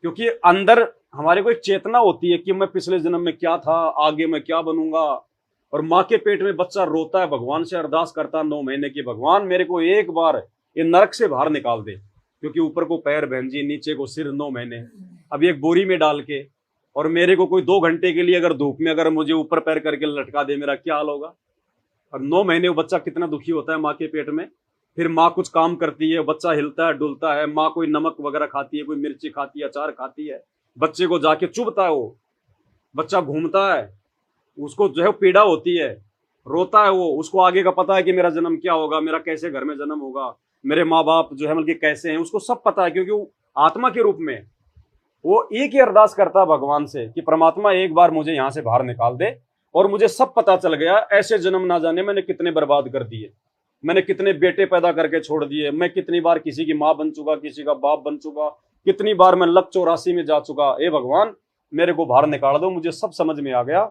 क्योंकि अंदर हमारे को एक चेतना होती है कि मैं पिछले जन्म में क्या था, आगे मैं क्या बनूंगा। और माँ के पेट में बच्चा रोता है, भगवान से अरदास करता 9 महीने की, भगवान मेरे को एक बार ये नरक से बाहर निकाल दे, क्योंकि ऊपर को पैर बहन जी, नीचे को सिर, 9 महीने अब एक बोरी में डाल के, और मेरे को कोई 2 घंटे के लिए अगर धूप में अगर मुझे ऊपर पैर करके लटका दे, मेरा क्या हाल होगा। और 9 महीने वो बच्चा कितना दुखी होता है माँ के पेट में। फिर माँ कुछ काम करती है, बच्चा हिलता है डुलता है, माँ कोई नमक वगैरह खाती है, कोई मिर्ची खाती है, अचार खाती है, बच्चे को जाके चुभता है, वो बच्चा घूमता है, उसको जो है पीड़ा होती है, रोता है वो, उसको आगे का पता है कि मेरा जन्म क्या होगा, मेरा कैसे घर में जन्म होगा, मेरे माँ बाप जो है मतलब कैसे हैं, उसको सब पता है, क्योंकि वो आत्मा के रूप में वो एक ही अरदास करता है भगवान से कि परमात्मा एक बार मुझे यहां से बाहर निकाल दे। और मुझे सब पता चल गया, ऐसे जन्म ना जाने मैंने कितने बर्बाद कर दिए, मैंने कितने बेटे पैदा करके छोड़ दिए, मैं कितनी बार किसी की माँ बन चुका, किसी का बाप बन चुका, कितनी बार मैं लक 84 में जा चुका। ए भगवान मेरे को बाहर निकाल दो, मुझे सब समझ में आ गया,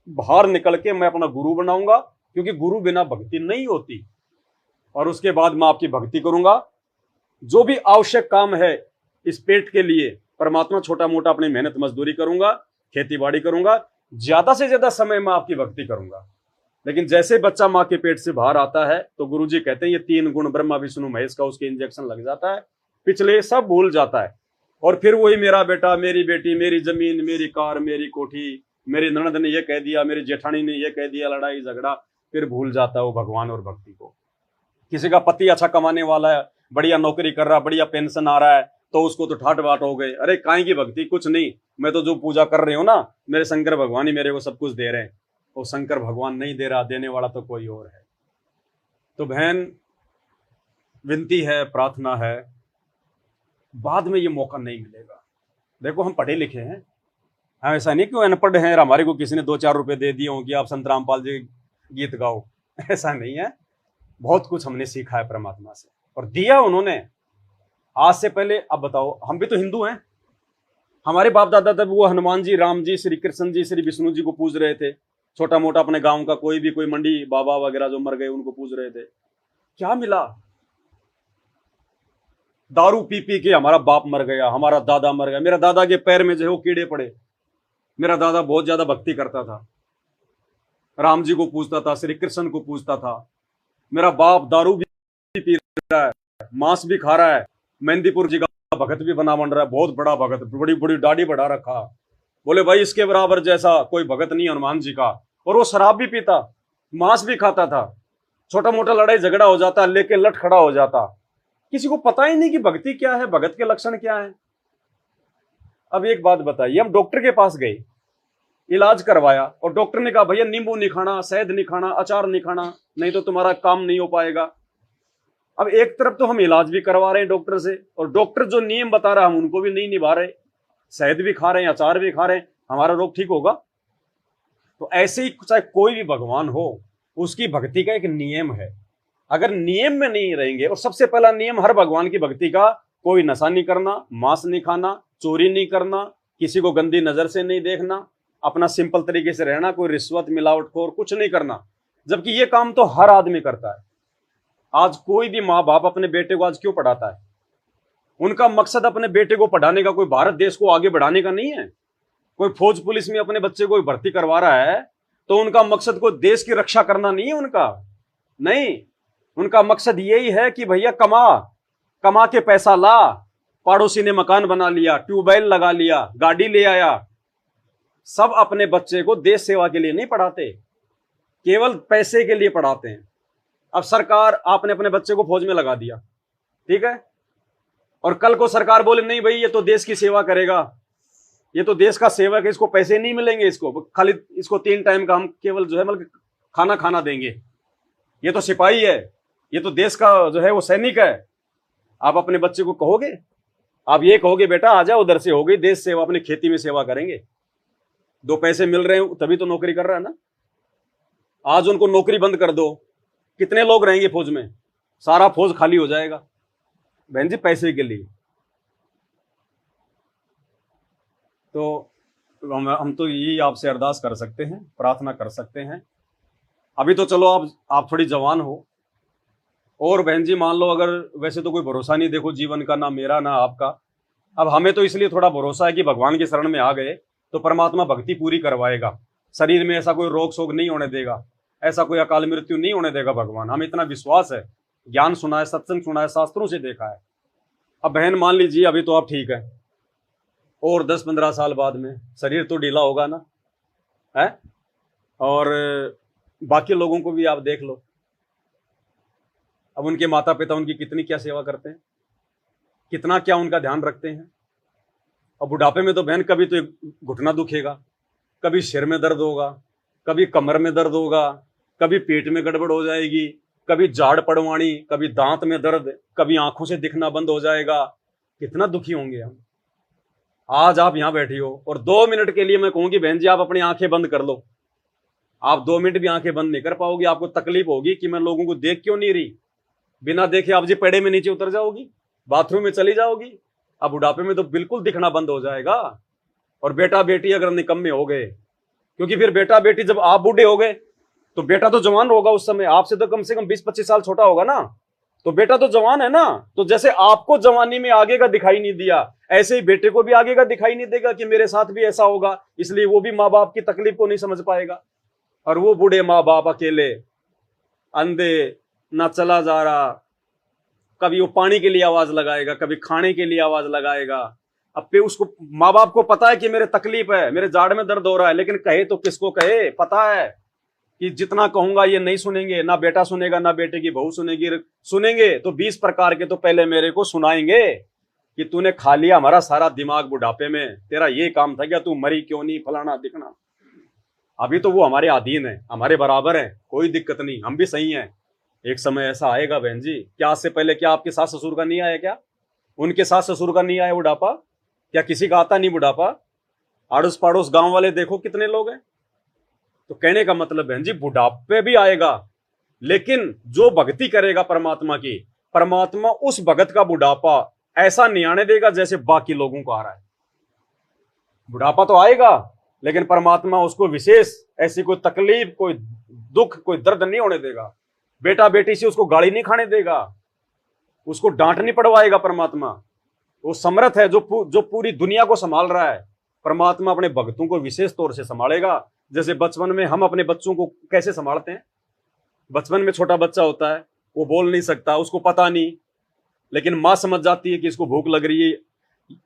बाहर निकल के मैं अपना गुरु बनाऊंगा, क्योंकि गुरु बिना भक्ति नहीं होती। और उसके बाद मैं आपकी भक्ति करूंगा, जो भी आवश्यक काम है इस पेट के लिए, परमात्मा छोटा मोटा अपनी मेहनत मजदूरी करूंगा, खेती बाड़ी करूंगा, ज्यादा से ज्यादा समय मैं आपकी भक्ति करूंगा। लेकिन जैसे बच्चा माँ के पेट से बाहर आता है तो गुरुजी कहते हैं ये 3 गुण ब्रह्मा विष्णु महेश का उसके इंजेक्शन लग जाता है, पिछले सब भूल जाता है। और फिर वही मेरा बेटा, मेरी बेटी, मेरी जमीन, मेरी कार, मेरी कोठी, मेरी ननद ने ये कह दिया, मेरी जेठानी ने ये कह दिया, लड़ाई झगड़ा, फिर भूल जाता है वो भगवान और भक्ति को। किसी का पति अच्छा कमाने वाला है, बढ़िया नौकरी कर रहा, बढ़िया पेंशन आ रहा है, तो उसको तो ठाट बाट हो गए, अरे काहे की भक्ति, कुछ नहीं, मैं तो जो पूजा कर रही हूँ ना, मेरे शंकर भगवान ही मेरे को सब कुछ दे रहे हैं। वो शंकर भगवान नहीं दे रहा, देने वाला तो कोई और है। तो बहन विनती है, प्रार्थना है, बाद में ये मौका नहीं मिलेगा। देखो हम पढ़े लिखे हैं, हम ऐसा नहीं क्यों अनपढ़ हैं, हमारे को किसी ने 2-4 रुपए दे दिए हों कि आप संत रामपाल जी गीत गाओ, ऐसा नहीं है। बहुत कुछ हमने सीखा है परमात्मा से, और दिया उन्होंने आज से पहले। अब बताओ, हम भी तो हिंदू हैं, हमारे बाप दादा तब वो हनुमान जी, राम जी, श्री कृष्ण जी, श्री विष्णु जी को पूज रहे थे। छोटा मोटा अपने गांव का कोई भी, कोई मंडी बाबा वगैरह जो मर गए उनको पूज रहे थे। क्या मिला? दारू पी पी के हमारा बाप मर गया, हमारा दादा मर गया, मेरा दादा के पैर में जो है वो कीड़े पड़े। मेरा दादा बहुत ज्यादा भक्ति करता था, राम जी को पूजता था, श्री कृष्ण को पूजता था। मेरा बाप दारू भी पी रहा है, मांस भी खा रहा है, मेहंदीपुर जी का भगत भी बना बन रहा है, बहुत बड़ा भगत, बड़ी बड़ी दाढ़ी बढ़ा रखा। बोले भाई इसके बराबर जैसा कोई भगत नहीं हनुमान जी का। और वो शराब भी पीता, मांस भी खाता था, छोटा मोटा लड़ाई झगड़ा हो जाता, लेके लट खड़ा हो जाता। किसी को पता ही नहीं कि भक्ति क्या है, भगत के लक्षण क्या है। अब एक बात बताइए, हम डॉक्टर के पास गए, इलाज करवाया, और डॉक्टर ने कहा भैया नींबू नहीं खाना, शहद नहीं खाना, अचार नहीं खाना, नहीं तो तुम्हारा काम नहीं हो पाएगा। अब एक तरफ तो हम इलाज भी करवा रहे हैं डॉक्टर से, और डॉक्टर जो नियम बता रहा है हम उनको भी नहीं निभा रहे, शहद भी खा रहे हैं, अचार भी खा रहे हैं, हमारा रोग ठीक होगा? तो ऐसे ही चाहे कोई भी भगवान हो, उसकी भक्ति का एक नियम है। अगर नियम में नहीं रहेंगे, और सबसे पहला नियम हर भगवान की भक्ति का, कोई नशा नहीं करना, मांस नहीं खाना, चोरी नहीं करना, किसी को गंदी नजर से नहीं देखना, अपना सिंपल तरीके से रहना, कोई रिश्वत मिलावटखोर कुछ नहीं करना। जबकि ये काम तो हर आदमी करता है। आज कोई भी माँ बाप अपने बेटे को आज क्यों पढ़ाता है? उनका मकसद अपने बेटे को पढ़ाने का, कोई भारत देश को आगे बढ़ाने का नहीं है। कोई फौज पुलिस में अपने बच्चे को भर्ती करवा रहा है तो उनका मकसद कोई देश की रक्षा करना नहीं है उनका, नहीं। उनका मकसद यही है कि भैया कमा के पैसा ला, पड़ोसी ने मकान बना लिया, ट्यूबवेल लगा लिया, गाड़ी ले आया। सब अपने बच्चे को देश सेवा के लिए नहीं पढ़ाते, केवल पैसे के लिए पढ़ाते हैं। अब सरकार, आपने अपने बच्चे को फौज में लगा दिया, ठीक है, और कल को सरकार बोले नहीं भाई ये तो देश की सेवा करेगा, ये तो देश का सेवक है, इसको पैसे नहीं मिलेंगे, इसको खाली इसको 3 टाइम का हम केवल जो है मतलब खाना देंगे, ये तो सिपाही है, ये तो देश का जो है वो सैनिक है। आप अपने बच्चे को कहोगे? आप ये कहोगे बेटा आ जाओ उधर से, हो गई देश सेवा, अपनी खेती में सेवा करेंगे, 2 पैसे मिल रहे हैं तभी तो नौकरी कर रहा है ना। आज उनको नौकरी बंद कर दो, कितने लोग रहेंगे फौज में? सारा फौज खाली हो जाएगा बहन जी, पैसे के लिए। तो हम तो यही आपसे अरदास कर सकते हैं, प्रार्थना कर सकते हैं। अभी तो चलो आप थोड़ी जवान हो, और बहन जी मान लो अगर, वैसे तो कोई भरोसा नहीं देखो जीवन का, ना मेरा ना आपका। अब हमें तो इसलिए थोड़ा भरोसा है कि भगवान की शरण में आ गए तो परमात्मा भक्ति पूरी करवाएगा, शरीर में ऐसा कोई रोग शोग नहीं होने देगा, ऐसा कोई अकाल मृत्यु नहीं होने देगा भगवान, हमें इतना विश्वास है। ज्ञान सुना है, सत्संग सुना है, शास्त्रों से देखा है। अब बहन मान लीजिए अभी तो आप ठीक है, और 10-15 साल बाद में शरीर तो ढीला होगा ना है, और बाकी लोगों को भी आप देख लो, अब उनके माता पिता उनकी कितनी क्या सेवा करते हैं, कितना क्या उनका ध्यान रखते हैं। और बुढ़ापे में तो बहन कभी तो घुटना दुखेगा, कभी सिर में दर्द होगा, कभी कमर में दर्द होगा, कभी पेट में गड़बड़ हो जाएगी, कभी झाड़ पड़वाणी, कभी दांत में दर्द, कभी आंखों से दिखना बंद हो जाएगा। कितना दुखी होंगे हम। आज आप यहां बैठी हो और 2 मिनट के लिए मैं कहूंगी बहन जी आप अपनी आंखें बंद कर लो, आप 2 मिनट भी आंखें बंद नहीं कर पाओगी। आपको तकलीफ होगी कि मैं लोगों को देख क्यों नहीं रही, बिना देखे आप जी पेड़े में नीचे उतर जाओगी, बाथरूम में चली जाओगी। अब बुढ़ापे में तो बिल्कुल दिखना बंद हो जाएगा। और बेटा बेटी अगर निकम्मे हो गए, क्योंकि फिर बेटा बेटी जब आप बूढ़े हो गए तो बेटा तो जवान होगा उस समय, आपसे तो कम से कम 20-25 साल छोटा होगा ना, तो बेटा तो जवान है ना। तो जैसे आपको जवानी में आगे का दिखाई नहीं दिया, ऐसे ही बेटे को भी आगे का दिखाई नहीं देगा कि मेरे साथ भी ऐसा होगा, इसलिए वो भी माँ बाप की तकलीफ को नहीं समझ पाएगा। और वो बूढ़े माँ बाप अकेले अंधे, ना चला जा रहा, कभी वो पानी के लिए आवाज लगाएगा, कभी खाने के लिए आवाज लगाएगा। अब पे उसको माँ बाप को पता है कि मेरे तकलीफ है, मेरे जाड़ में दर्द हो रहा है, लेकिन कहे तो किसको कहे? पता है कि जितना कहूंगा ये नहीं सुनेंगे, ना बेटा सुनेगा ना बेटे की बहू सुनेगी, सुनेंगे तो 20 प्रकार के तो पहले मेरे को सुनाएंगे कि तूने खा लिया हमारा सारा दिमाग बुढ़ापे में, तेरा ये काम था क्या, तू मरी क्यों नहीं, फलाना दिखना। अभी तो वो हमारे अधीन है, हमारे बराबर है, कोई दिक्कत नहीं, हम भी सही हैं। एक समय ऐसा आएगा बहन जी, क्या आज से पहले क्या आपके सास ससुर का नहीं आया, क्या उनके सास ससुर का नहीं आया बुढ़ापा? क्या किसी का आता नहीं बुढ़ापा? आड़ोस पड़ोस गांव वाले देखो कितने लोग हैं। तो कहने का मतलब बहन जी बुढ़ापे भी आएगा, लेकिन जो भक्ति करेगा परमात्मा की, परमात्मा उस भगत का बुढ़ापा ऐसा नहीं आने देगा जैसे बाकी लोगों को आ रहा है। बुढ़ापा तो आएगा, लेकिन परमात्मा उसको विशेष ऐसी कोई तकलीफ, कोई दुख, कोई दर्द नहीं होने देगा। बेटा बेटी से उसको गाली नहीं खाने देगा, उसको डांट नहीं पड़वाएगा परमात्मा। वो समर्थ है जो पूरी दुनिया को संभाल रहा है। परमात्मा अपने भक्तों को विशेष तौर से संभालेगा। जैसे बचपन में हम अपने बच्चों को कैसे संभालते हैं, बचपन में छोटा बच्चा होता है, वो बोल नहीं सकता, उसको पता नहीं, लेकिन माँ समझ जाती है कि इसको भूख लग रही है,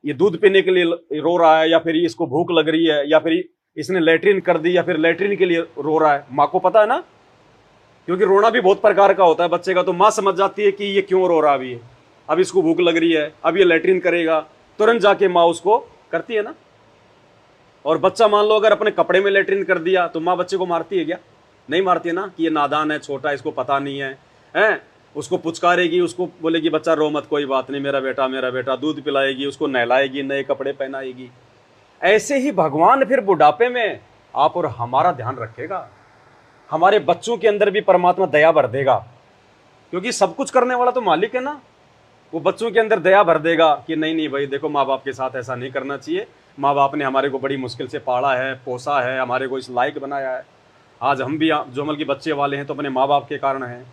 ये दूध पीने के लिए रो रहा है, या फिर इसको भूख लग रही है, या फिर इसने लैट्रिन कर दी, या फिर लैट्रिन के लिए रो रहा है। माँ को पता है ना, क्योंकि रोना भी बहुत प्रकार का होता है बच्चे का। तो माँ समझ जाती है कि ये क्यों रो रहा है, अभी अब इसको भूख लग रही है, अब ये लैट्रिन करेगा, तुरंत जाके माँ उसको करती है ना। और बच्चा मान लो अगर अपने कपड़े में लैट्रिन कर दिया तो माँ बच्चे को मारती है क्या? नहीं मारती है ना, कि ये नादान है, छोटा, इसको पता नहीं है, हैं? उसको पुचकारेगी, उसको बोलेगी बच्चा रो मत, कोई बात नहीं, मेरा बेटा, दूध पिलाएगी, उसको नहलाएगी, नए कपड़े पहनाएगी। ऐसे ही भगवान फिर बुढ़ापे में आप और हमारा ध्यान रखेगा। हमारे बच्चों के अंदर भी परमात्मा दया भर देगा, क्योंकि सब कुछ करने वाला तो मालिक है ना। वो बच्चों के अंदर दया भर देगा कि नहीं नहीं भाई देखो, माँ बाप के साथ ऐसा नहीं करना चाहिए। माँ बाप ने हमारे को बड़ी मुश्किल से पाला है, पोसा है, हमारे को इस लायक बनाया है। आज हम भी जो अमल के बच्चे वाले हैं तो अपने माँ बाप के कारण हैं।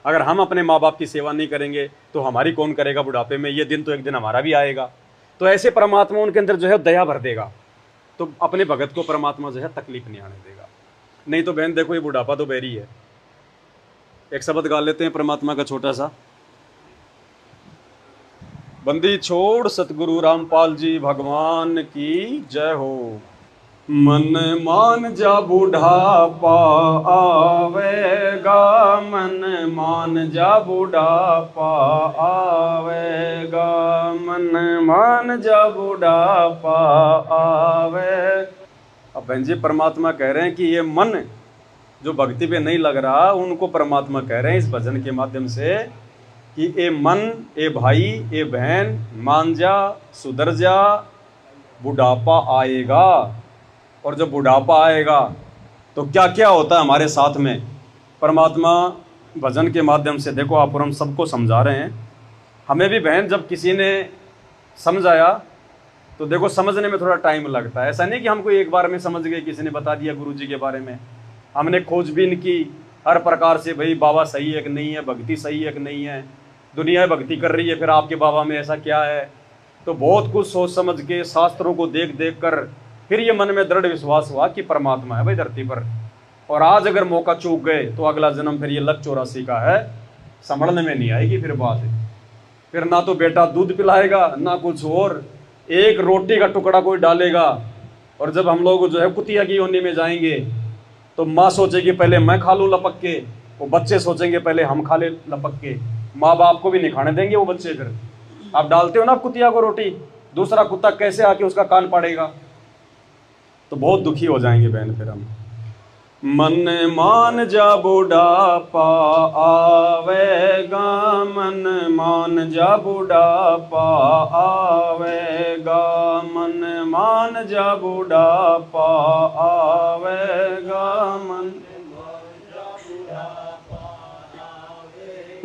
अगर हम अपने माँ बाप की सेवा नहीं करेंगे तो हमारी कौन करेगा बुढ़ापे में? ये दिन तो एक दिन हमारा भी आएगा। तो ऐसे परमात्मा उनके अंदर जो है दया भर देगा, तो अपने भगत को परमात्मा जो है तकलीफ नहीं आने देगा। नहीं तो बहन देखो, ये बुढ़ापा तो बैरी है। एक शब्द गा लेते हैं परमात्मा का छोटा सा। बंदी छोड़ सतगुरु रामपाल जी भगवान की जय हो। मन मान जा बुढ़ापा आवेगा, मन मान जा बुढ़ापा आवेगा, मन मान जा बुढ़ापा आवे। अब बहन जी परमात्मा कह रहे हैं कि ये मन जो भक्ति पे नहीं लग रहा, उनको परमात्मा कह रहे हैं इस भजन के माध्यम से कि ए मन, ए भाई, ए बहन, मान जा, सुधर जा, बुढ़ापा आएगा। और जब बुढ़ापा आएगा तो क्या क्या होता है हमारे साथ में, परमात्मा भजन के माध्यम से देखो आप और हम सबको समझा रहे हैं। हमें भी बहन जब किसी ने समझाया तो देखो समझने में थोड़ा टाइम लगता है। ऐसा नहीं कि हमको एक बार में समझ गए, किसी ने बता दिया गुरु जी के बारे में। हमने खोजबीन की हर प्रकार से, भाई बाबा सही है कि नहीं है, भक्ति सही है कि नहीं है, दुनिया भक्ति कर रही है, फिर आपके बाबा में ऐसा क्या है। तो बहुत कुछ सोच समझ के शास्त्रों को देख देख कर फिर ये मन में दृढ़ विश्वास हुआ कि परमात्मा है भाई धरती पर। और आज अगर मौका चूक गए तो अगला जन्म फिर ये लक 84 का है, संभलने में नहीं आएगी फिर बात। फिर ना तो बेटा दूध पिलाएगा ना कुछ और, एक रोटी का टुकड़ा कोई डालेगा। और जब हम लोग जो है कुतिया की योनि में जाएंगे तो माँ सोचेगी पहले मैं खा लूँ लपक के, वो बच्चे सोचेंगे पहले हम खा ले लपक के। माँ बाप को भी नहीं खाने देंगे वो बच्चे। फिर आप डालते हो ना कुतिया को रोटी, दूसरा कुत्ता कैसे आके उसका कान पाड़ेगा? तो बहुत दुखी हो जाएंगे बहन फिर हम। मन मान जा बुढ़ापा आवेगा, मन मान जा बुढ़ापा आवेगा, मन मान जा बुढ़ापा आवेगा, मन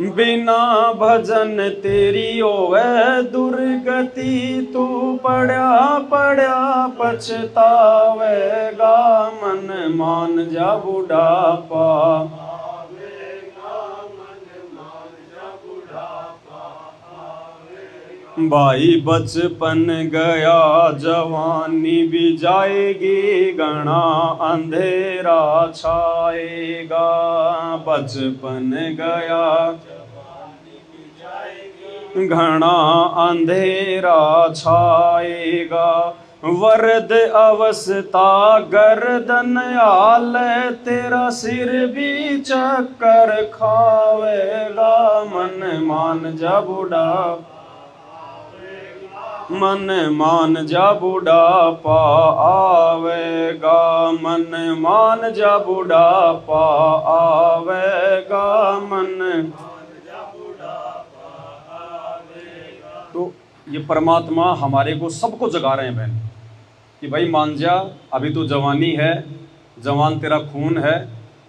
बिना भजन तेरी ओवे दुर्गति, तू पड़ा पड़ा पछतावेगा, मन मान जा बुढ़ापा भाई। बचपन गया जवानी भी जाएगी, घना अंधेरा छाएगा। बचपन गया घना अंधेरा छाएगा, वरद अवस्था गर्दन आल, तेरा सिर भी चक्कर खावेगा, मन मान जा बुढ़ा, मन मान जा बुढ़ापा आवेगा, मन मान जा बुढ़ापा आवेगा, मन। तो ये परमात्मा हमारे को सबको जगा रहे हैं बहन कि भाई मान जा, अभी तो जवानी है, जवान तेरा खून है,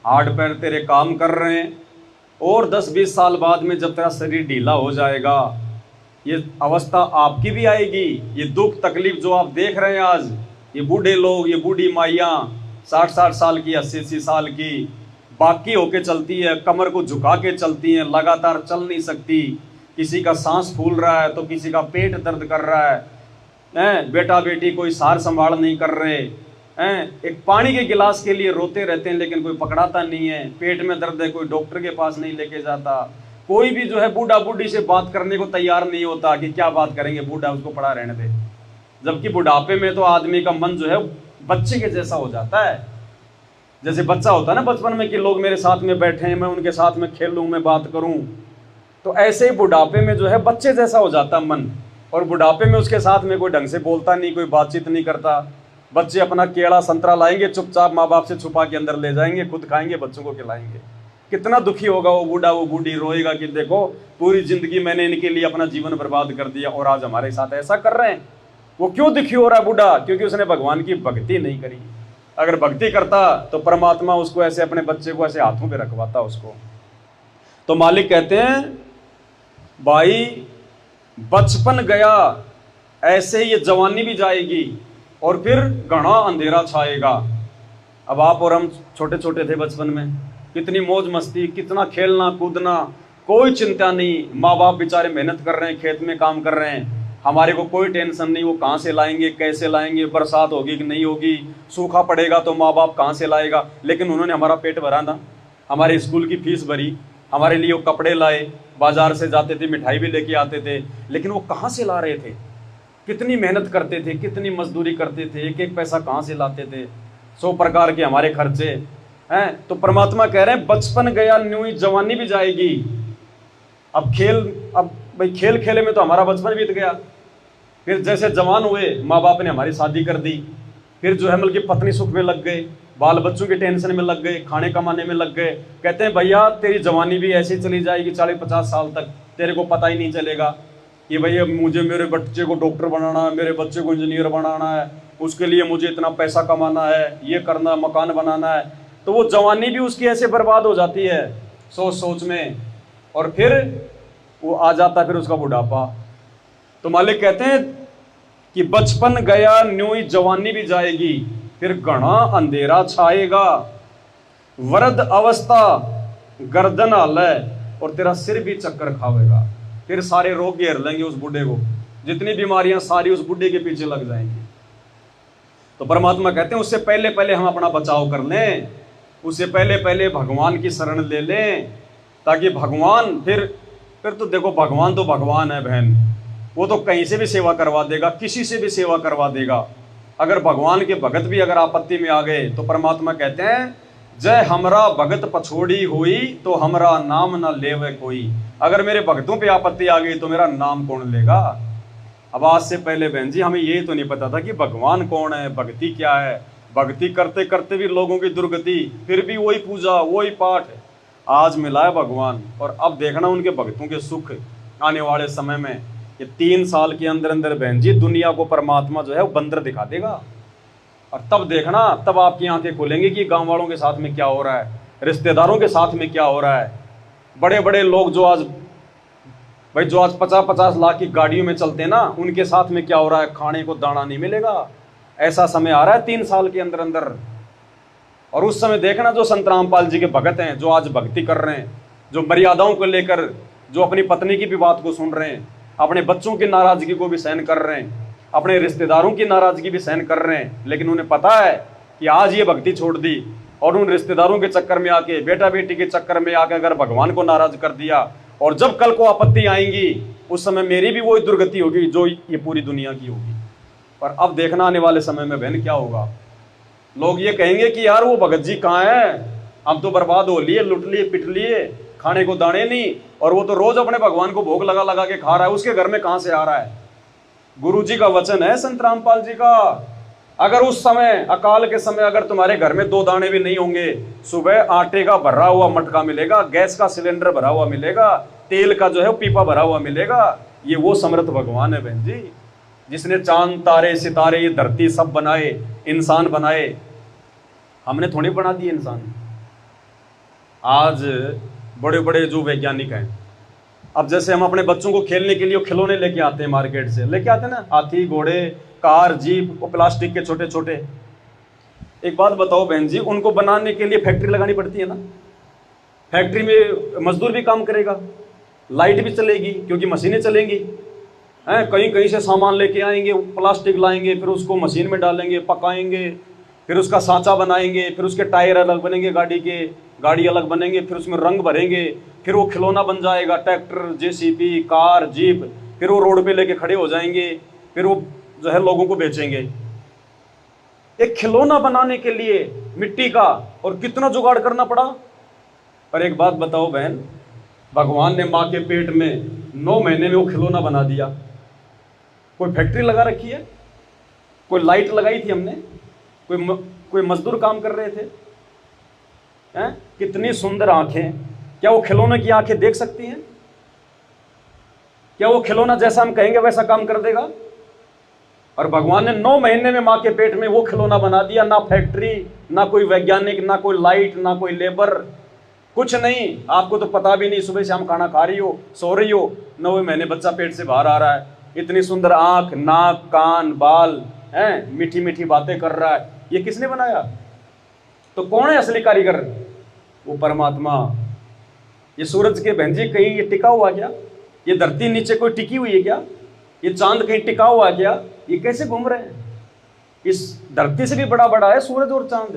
हाथ पैर तेरे काम कर रहे हैं। और 10-20 साल बाद में जब तेरा शरीर ढीला हो जाएगा, ये अवस्था आपकी भी आएगी। ये दुख तकलीफ जो आप देख रहे हैं आज, ये बूढ़े लोग, ये बूढ़ी माइयाँ 60-60 साल की, 80-80 साल की बाकी होके चलती है, कमर को झुका के चलती हैं, लगातार चल नहीं सकती। किसी का सांस फूल रहा है तो किसी का पेट दर्द कर रहा है, बेटा बेटी कोई सार संभाल नहीं कर रहे हैं, एक पानी के गिलास के लिए रोते रहते हैं लेकिन कोई पकड़ाता नहीं है, पेट में दर्द है कोई डॉक्टर के पास नहीं लेके जाता। कोई भी जो है बूढ़ा बूढ़ी से बात करने को तैयार नहीं होता कि क्या बात करेंगे, बूढ़ा उसको पड़ा रहने दे। जबकि बुढ़ापे में तो आदमी का मन जो है बच्चे के जैसा हो जाता है। जैसे बच्चा होता है ना बचपन में कि लोग मेरे साथ में बैठे हैं, मैं उनके साथ में खेलूं, मैं बात करूं, तो ऐसे ही बुढ़ापे में जो है बच्चे जैसा हो जाता मन। और बुढ़ापे में उसके साथ में कोई ढंग से बोलता नहीं, कोई बातचीत नहीं करता। बच्चे अपना केला संतरा लाएंगे, चुपचाप माँ बाप से छुपा के अंदर ले जाएंगे, खुद खाएंगे, बच्चों को खिलाएंगे। कितना दुखी होगा वो बूढ़ा वो बूढ़ी, रोएगा कि देखो पूरी जिंदगी मैंने इनके लिए अपना जीवन बर्बाद कर दिया और आज हमारे साथ ऐसा कर रहे हैं। वो क्यों दुखी हो रहा है बूढ़ा? क्योंकि उसने भगवान की भक्ति नहीं करी। अगर भक्ति करता तो परमात्मा उसको ऐसे अपने बच्चे को ऐसे हाथों पे रखवाता उसको। तो मालिक कहते हैं भाई बचपन गया ऐसे ये जवानी भी जाएगी और फिर घना अंधेरा छाएगा। अब आप और हम छोटे छोटे थे बचपन में, कितनी मौज मस्ती, कितना खेलना कूदना, कोई चिंता नहीं। माँ बाप बेचारे मेहनत कर रहे हैं, खेत में काम कर रहे हैं, हमारे को कोई टेंशन नहीं वो कहाँ से लाएंगे, कैसे लाएंगे, बरसात होगी कि नहीं होगी, सूखा पड़ेगा तो माँ बाप कहाँ से लाएगा। लेकिन उन्होंने हमारा पेट भरा ना, हमारे स्कूल की फीस भरी, हमारे लिए वो कपड़े लाए, बाजार से जाते थे मिठाई भी लेके आते थे। लेकिन वो कहाँ से ला रहे थे? कितनी मेहनत करते थे, कितनी मजदूरी करते थे, एक एक पैसा कहाँ से लाते थे, 100 प्रकार के हमारे खर्चे हैं। तो परमात्मा कह रहे हैं बचपन गया न्यू ही जवानी भी जाएगी। अब भाई खेल खेले में तो हमारा बचपन बीत गया। फिर जैसे जवान हुए माँ बाप ने हमारी शादी कर दी, फिर जो है मतलब कि पत्नी सुख में लग गए, बाल बच्चों के टेंशन में लग गए, खाने कमाने में लग गए। कहते हैं भैया तेरी जवानी भी ऐसे ही चली जाएगी 40-50 साल तक, तेरे को पता ही नहीं चलेगा कि भैया मुझे मेरे बच्चे को डॉक्टर बनाना है, मेरे बच्चे को इंजीनियर बनाना है, उसके लिए मुझे इतना पैसा कमाना है, ये करना, मकान बनाना है। तो वो जवानी भी उसकी ऐसे बर्बाद हो जाती है सोच सोच में, और फिर वो आ जाता है फिर उसका बुढ़ापा। तो मालिक कहते हैं कि बचपन गया न्यू ही जवानी भी जाएगी, फिर घना अंधेरा छाएगा, वृद्ध अवस्था गर्दन हालय और तेरा सिर भी चक्कर खावेगा। फिर सारे रोग घेर लेंगे उस बूढ़े को, जितनी बीमारियां सारी उस बूढ़े के पीछे लग जाएंगी। तो परमात्मा कहते हैं उससे पहले पहले हम अपना बचाव कर लें, उससे पहले पहले भगवान की शरण ले लें, ताकि भगवान फिर तो देखो भगवान तो भगवान है बहन, वो तो कहीं से भी सेवा करवा देगा, किसी से भी सेवा करवा देगा। अगर भगवान के भगत भी अगर आपत्ति में आ गए तो परमात्मा कहते हैं जय हमरा भगत पछोड़ी हुई तो हमरा नाम न लेवे कोई। अगर मेरे भक्तों पे आपत्ति आ गई तो मेरा नाम कौन लेगा? अब आज से पहले बहन जी हमें ये तो नहीं पता था कि भगवान कौन है, भक्ति क्या है। भक्ति करते करते भी लोगों की दुर्गति, फिर भी वही पूजा वही पाठ। आज मिला है भगवान, और अब देखना उनके भक्तों के सुख आने वाले समय में। ये 3 साल के अंदर अंदर बहन जी दुनिया को परमात्मा जो है वो बंदर दिखा देगा, और तब देखना, तब आपकी आंखें खुलेंगी कि गांव वालों के साथ में क्या हो रहा है, रिश्तेदारों के साथ में क्या हो रहा है। बड़े बड़े लोग जो आज 50-50 लाख की गाड़ियों में चलते हैं ना, उनके साथ में क्या हो रहा है, खाने को दाना नहीं मिलेगा। ऐसा समय आ रहा है 3 साल के अंदर अंदर। और उस समय देखना जो संत रामपाल जी के भगत हैं, जो आज भक्ति कर रहे हैं, जो मर्यादाओं को लेकर, जो अपनी पत्नी की भी बात को सुन रहे हैं, अपने बच्चों की नाराजगी को भी सहन कर रहे हैं, अपने रिश्तेदारों की नाराजगी भी सहन कर रहे हैं, लेकिन उन्हें पता है कि आज ये भक्ति छोड़ दी और उन रिश्तेदारों के चक्कर में आके, बेटा बेटी के चक्कर में आके अगर भगवान को नाराज कर दिया, और जब कल को आपत्ति आएंगी उस समय मेरी भी वही दुर्गति होगी जो ये पूरी दुनिया की होगी। पर अब देखना आने वाले समय में बहन क्या होगा। लोग ये कहेंगे कि यार वो भगत जी कहाँ है, हम तो बर्बाद हो लिए, लुट लिए, पिट लिए, खाने को दाने नहीं, और वो तो रोज अपने भगवान को भोग लगा लगा के खा रहा है, उसके घर में कहां से आ रहा है। गुरु जी का वचन है संत रामपाल जी का, अगर उस समय अकाल के समय अगर तुम्हारे घर में 2 दाने भी नहीं होंगे, सुबह आटे का भरा हुआ मटका मिलेगा, गैस का सिलेंडर भरा हुआ मिलेगा, तेल का जो है पीपा भरा हुआ मिलेगा। ये वो समर्थ भगवान है बहन जी, जिसने चांद तारे सितारे ये धरती सब बनाए, इंसान बनाए। हमने थोड़ी बना दिए इंसान। आज बड़े बड़े जो वैज्ञानिक हैं, अब जैसे हम अपने बच्चों को खेलने के लिए खिलौने लेके आते हैं, मार्केट से लेके आते हैं ना, हाथी घोड़े कार जीप, वो प्लास्टिक के छोटे छोटे। एक बात बताओ बहन जी, उनको बनाने के लिए फैक्ट्री लगानी पड़ती है ना, फैक्ट्री में मजदूर भी काम करेगा, लाइट भी चलेगी क्योंकि मशीनें चलेंगी हैं, कहीं कहीं से सामान लेके आएंगे, प्लास्टिक लाएंगे, फिर उसको मशीन में डालेंगे, पकाएंगे, फिर उसका सांचा बनाएंगे, फिर उसके टायर अलग बनेंगे, गाड़ी अलग बनेंगे, फिर उसमें रंग भरेंगे, फिर वो खिलौना बन जाएगा, ट्रैक्टर जेसीबी कार जीप, फिर वो रोड पे लेके खड़े हो जाएंगे, फिर वो जो है लोगों को बेचेंगे। एक खिलौना बनाने के लिए मिट्टी का और कितना जुगाड़ करना पड़ा। पर एक बात बताओ बहन, भगवान ने माँ के पेट में 9 महीने में वो खिलौना बना दिया। कोई फैक्ट्री लगा रखी है, कोई लाइट लगाई थी हमने, कोई मजदूर काम कर रहे थे, हैं? कितनी सुंदर आंखें। क्या वो खिलौने की आंखें देख सकती हैं? क्या वो खिलौना जैसा हम कहेंगे वैसा काम कर देगा? और भगवान ने 9 महीने में मां के पेट में वो खिलौना बना दिया। ना फैक्ट्री, ना कोई वैज्ञानिक, ना कोई लाइट, ना कोई लेबर, कुछ नहीं। आपको तो पता भी नहीं, सुबह शाम खाना खा रही हो, सो रही हो, 9वें महीने बच्चा पेट से बाहर आ रहा है। इतनी सुंदर आंख, नाक, कान, बाल हैं, मीठी मीठी बातें कर रहा है। ये किसने बनाया? तो कौन है असली कारीगर? वो परमात्मा। ये सूरज के बहन जी कहीं ये टिका हुआ क्या? ये धरती नीचे कोई टिकी हुई है क्या? ये चांद कहीं टिका हुआ है क्या? ये कैसे घूम रहे हैं? इस धरती से भी बड़ा बड़ा है सूरज और चांद।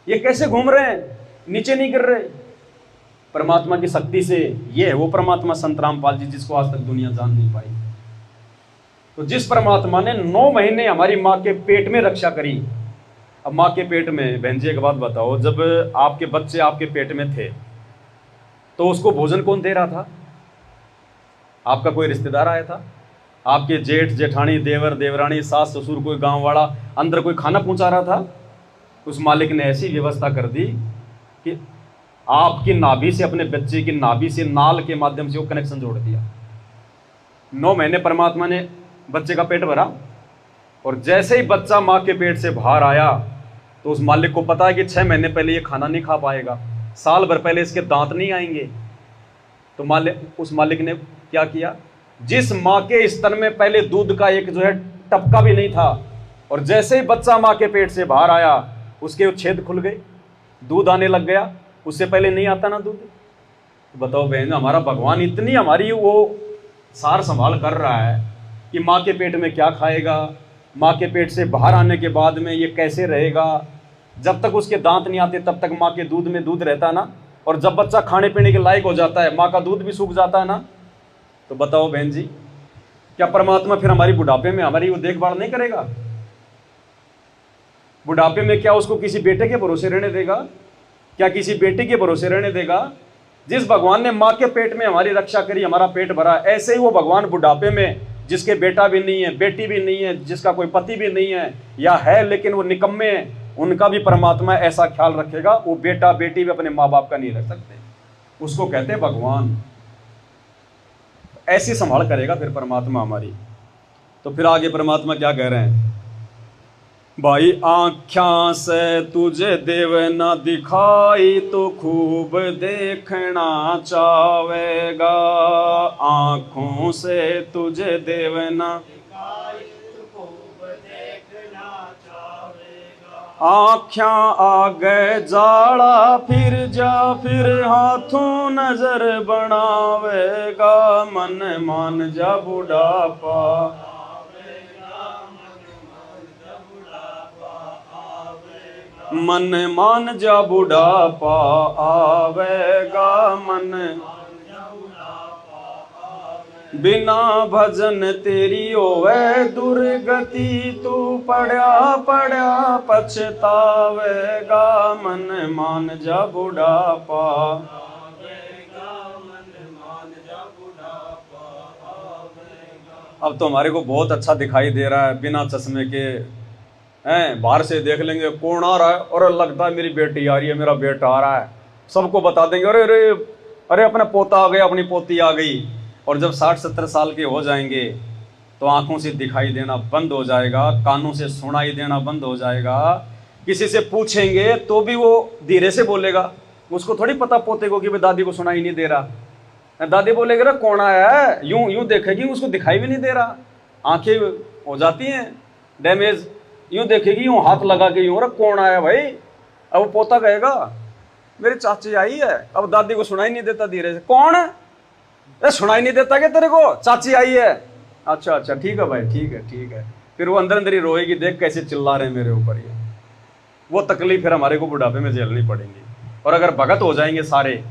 ये कैसे घूम रहे हैं? नीचे नहीं गिर रहे। परमात्मा की शक्ति से। ये है वो परमात्मा संत रामपाल जी, जिसको आज तक दुनिया जान नहीं पाई। तो जिस परमात्मा ने 9 महीने हमारी माँ के पेट में रक्षा करी। अब माँ के पेट में, बहन जी एक बात बताओ, जब आपके बच्चे आपके पेट में थे तो उसको भोजन कौन दे रहा था? आपका कोई रिश्तेदार आया था? आपके जेठ जेठानी, देवर देवरानी, सास ससुर, कोई गांव वाला अंदर कोई खाना पहुंचा रहा था? उस मालिक ने ऐसी व्यवस्था कर दी कि आपकी नाभि से, अपने बच्चे की नाभि से नाल के माध्यम से वो कनेक्शन जोड़ दिया। 9 महीने परमात्मा ने बच्चे का पेट भरा, और जैसे ही बच्चा माँ के पेट से बाहर आया तो उस मालिक को पता है कि 6 महीने पहले ये खाना नहीं खा पाएगा, साल भर पहले इसके दांत नहीं आएंगे। तो उस मालिक ने क्या किया? जिस माँ के स्तन में पहले दूध का एक जो है टपका भी नहीं था, और जैसे ही बच्चा माँ के पेट से बाहर आया उसके छेद खुल गए, दूध आने लग गया। उससे पहले नहीं आता ना दूध। तो बताओ बहन, हमारा भगवान इतनी हमारी वो सार संभाल कर रहा है कि माँ के पेट में क्या खाएगा, माँ के पेट से बाहर आने के बाद में ये कैसे रहेगा। जब तक उसके दांत नहीं आते तब तक माँ के दूध में दूध रहता ना, और जब बच्चा खाने पीने के लायक हो जाता है माँ का दूध भी सूख जाता है ना। तो बताओ बहन जी, क्या परमात्मा फिर हमारी बुढ़ापे में हमारी वो देखभाल नहीं करेगा? बुढ़ापे में क्या उसको किसी बेटे के भरोसे रहने देगा? क्या किसी बेटी के भरोसे रहने देगा? जिस भगवान ने माँ के पेट में हमारी रक्षा करी, हमारा पेट भरा, ऐसे ही वो भगवान बुढ़ापे में, जिसके बेटा भी नहीं है, बेटी भी नहीं है, जिसका कोई पति भी नहीं है, या है लेकिन वो निकम्मे हैं, उनका भी परमात्मा ऐसा ख्याल रखेगा। वो बेटा बेटी भी अपने माँ बाप का नहीं रख सकते, उसको कहते हैं भगवान। ऐसी संभाल करेगा फिर परमात्मा हमारी। तो फिर आगे परमात्मा क्या कह रहे हैं? भाई आँख्या से तुझे देव न दिखाई तो खूब देखना चाहेगा, आँखों से तुझे देव न दिखाई तो खूब देखना चाहेगा। आँख्या आगे जाड़ा फिर जा, फिर हाथों नजर बनावेगा, मन मान जा बुढ़ापा, मन मान जा बुढ़ापा आवेगा, मन बिना भजन तेरी होवे दुर्गति, तू पड़ा पड़ा पछतावेगा, मन मान जा बुढ़ापा। अब तो हमारे को बहुत अच्छा दिखाई दे रहा है बिना चश्मे के, हैं? बाहर से देख लेंगे कौन आ रहा है, और लगता है मेरी बेटी आ रही है, मेरा बेटा आ रहा है, सबको बता देंगे अरे अरे अरे अपना पोता आ गया, अपनी पोती आ गई। और जब 60-70 साल के हो जाएंगे तो आंखों से दिखाई देना बंद हो जाएगा, कानों से सुनाई देना बंद हो जाएगा। किसी से पूछेंगे तो भी वो धीरे से बोलेगा, उसको थोड़ी पता पोते को कि भाई दादी को सुनाई नहीं दे रहा। दादी बोलेगी रे कौन आया है, यूं यूं देखेगी, उसको दिखाई भी नहीं दे रहा, आंखें हो जाती हैं डैमेज, यूं देखेगी, यूं हाथ लगा के यूं, कौन आया भाई। अब वो पोता कहेगा मेरी चाची आई है, अब दादी को सुनाई नहीं देता, धीरे से कौन है, सुनाई नहीं देता क्या तेरे को, चाची आई है, अच्छा अच्छा ठीक है भाई, ठीक है ठीक है। फिर वो अंदर अंदर ही रोएगी, देख कैसे चिल्ला रहे हैं मेरे ऊपर ये। वो तकलीफ फिर हमारे को बुढ़ापे में झेलनी पड़ेगी। और अगर भगत हो जाएंगे सारे,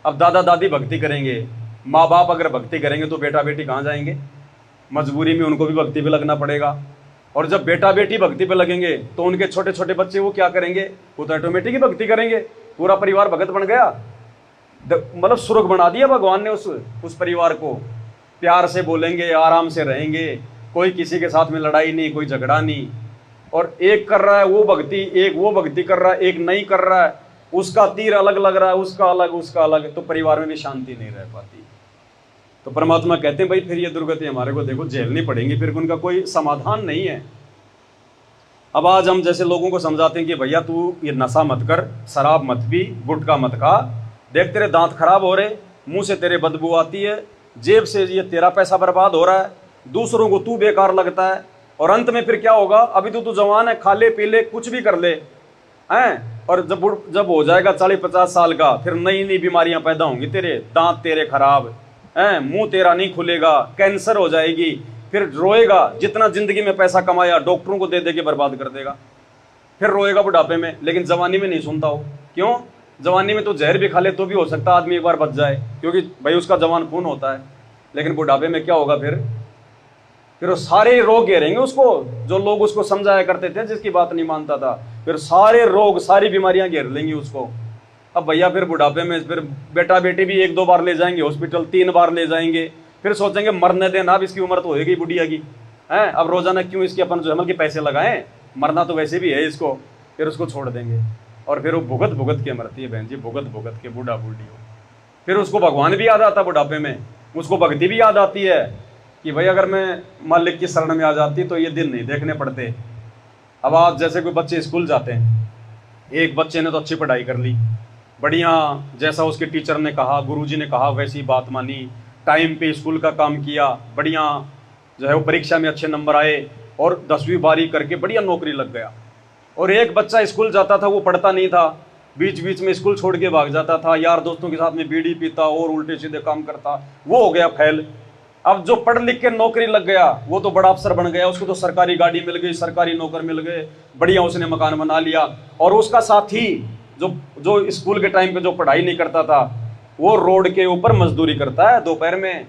अब दादा दादी भक्ति करेंगे, माँ बाप अगर भक्ति करेंगे तो बेटा बेटी कहाँ जाएंगे? मजबूरी में उनको भी भक्ति पे लगना पड़ेगा। और जब बेटा बेटी भक्ति पे लगेंगे तो उनके छोटे छोटे बच्चे वो क्या करेंगे? वो तो ऑटोमेटिक ही भक्ति करेंगे, पूरा परिवार भगत बन गया। मतलब स्वर्ग बना दिया भगवान ने उस परिवार को। प्यार से बोलेंगे, आराम से रहेंगे, कोई किसी के साथ में लड़ाई नहीं, कोई झगड़ा नहीं। और एक कर रहा है वो भक्ति, एक वो भक्ति कर रहा है, एक नहीं कर रहा है, उसका तीर अलग लग रहा है, उसका अलग, तो परिवार में भी शांति नहीं रह पाती। तो परमात्मा कहते हैं भाई फिर ये दुर्गति हमारे को देखो झेलनी पड़ेंगी, फिर उनका कोई समाधान नहीं है। अब आज हम जैसे लोगों को समझाते हैं कि भैया तू ये नशा मत कर, शराब मत पी, गुटखा मत खा, देख तेरे दांत खराब हो रहे, मुंह से तेरे बदबू आती है, जेब से ये तेरा पैसा बर्बाद हो रहा है, दूसरों को तू बेकार लगता है, और अंत में फिर क्या होगा, अभी तो तू जवान है, खा ले पी ले कुछ भी कर ले हैं, और जब हो जाएगा 40-50 साल का, फिर नई नई बीमारियां पैदा होंगी, तेरे दांत तेरे खराब हैं, मुंह तेरा नहीं खुलेगा, कैंसर हो जाएगी, फिर रोएगा, जितना जिंदगी में पैसा कमाया डॉक्टरों को दे दे के बर्बाद कर देगा, फिर रोएगा बुढ़ापे में। लेकिन जवानी में नहीं सुनता हो, क्यों? जवानी में तो जहर भी खा ले तो भी हो सकता है आदमी एक बार बच जाए, क्योंकि भाई उसका जवान खून होता है। लेकिन बुढ़ापे में क्या होगा, फिर वो सारे रोग घेरेंगे उसको, जो लोग उसको समझाया करते थे, जिसकी बात नहीं मानता था, फिर सारे रोग सारी बीमारियां घेर लेंगी उसको। अब भैया फिर बुढ़ापे में फिर बेटा बेटी भी 1-2 बार ले जाएंगे हॉस्पिटल, 3 बार ले जाएंगे, फिर सोचेंगे मरने देना, अब इसकी उम्र तो होगी बुढ़िया की है, अब रोजाना क्यों इसके अपन जो है कि पैसे लगाएं, मरना तो वैसे भी है इसको, फिर उसको छोड़ देंगे। और फिर वो भुगत के मरती है बहन जी, भुगत के बूढ़ा बूढ़ी हो। फिर उसको भगवान भी याद आता बुढ़ापे में, उसको भक्ति भी याद आती है कि भाई अगर मैं मालिक की शरण में आ जाती तो ये दिन नहीं देखने पड़ते। अब आज जैसे कोई बच्चे स्कूल जाते हैं, एक बच्चे ने तो अच्छी पढ़ाई कर ली, बढ़िया, जैसा उसके टीचर ने कहा, गुरुजी ने कहा वैसी बात मानी, टाइम पे स्कूल का काम किया, बढ़िया जो है वो परीक्षा में अच्छे नंबर आए और 10वीं 12वीं करके बढ़िया नौकरी लग गया। और एक बच्चा स्कूल जाता था, वो पढ़ता नहीं था, बीच बीच में स्कूल छोड़ के भाग जाता था, यार दोस्तों के साथ में बीड़ी पीता और उल्टे सीधे काम करता, वो हो गया फेल। अब जो पढ़ लिख के नौकरी लग गया वो तो बड़ा अफसर बन गया, उसको तो सरकारी गाड़ी मिल गई, सरकारी नौकर मिल गए, बढ़िया उसने मकान बना लिया। और उसका साथी जो स्कूल के टाइम पे जो पढ़ाई नहीं करता था, वो रोड के ऊपर मजदूरी करता है दोपहर में।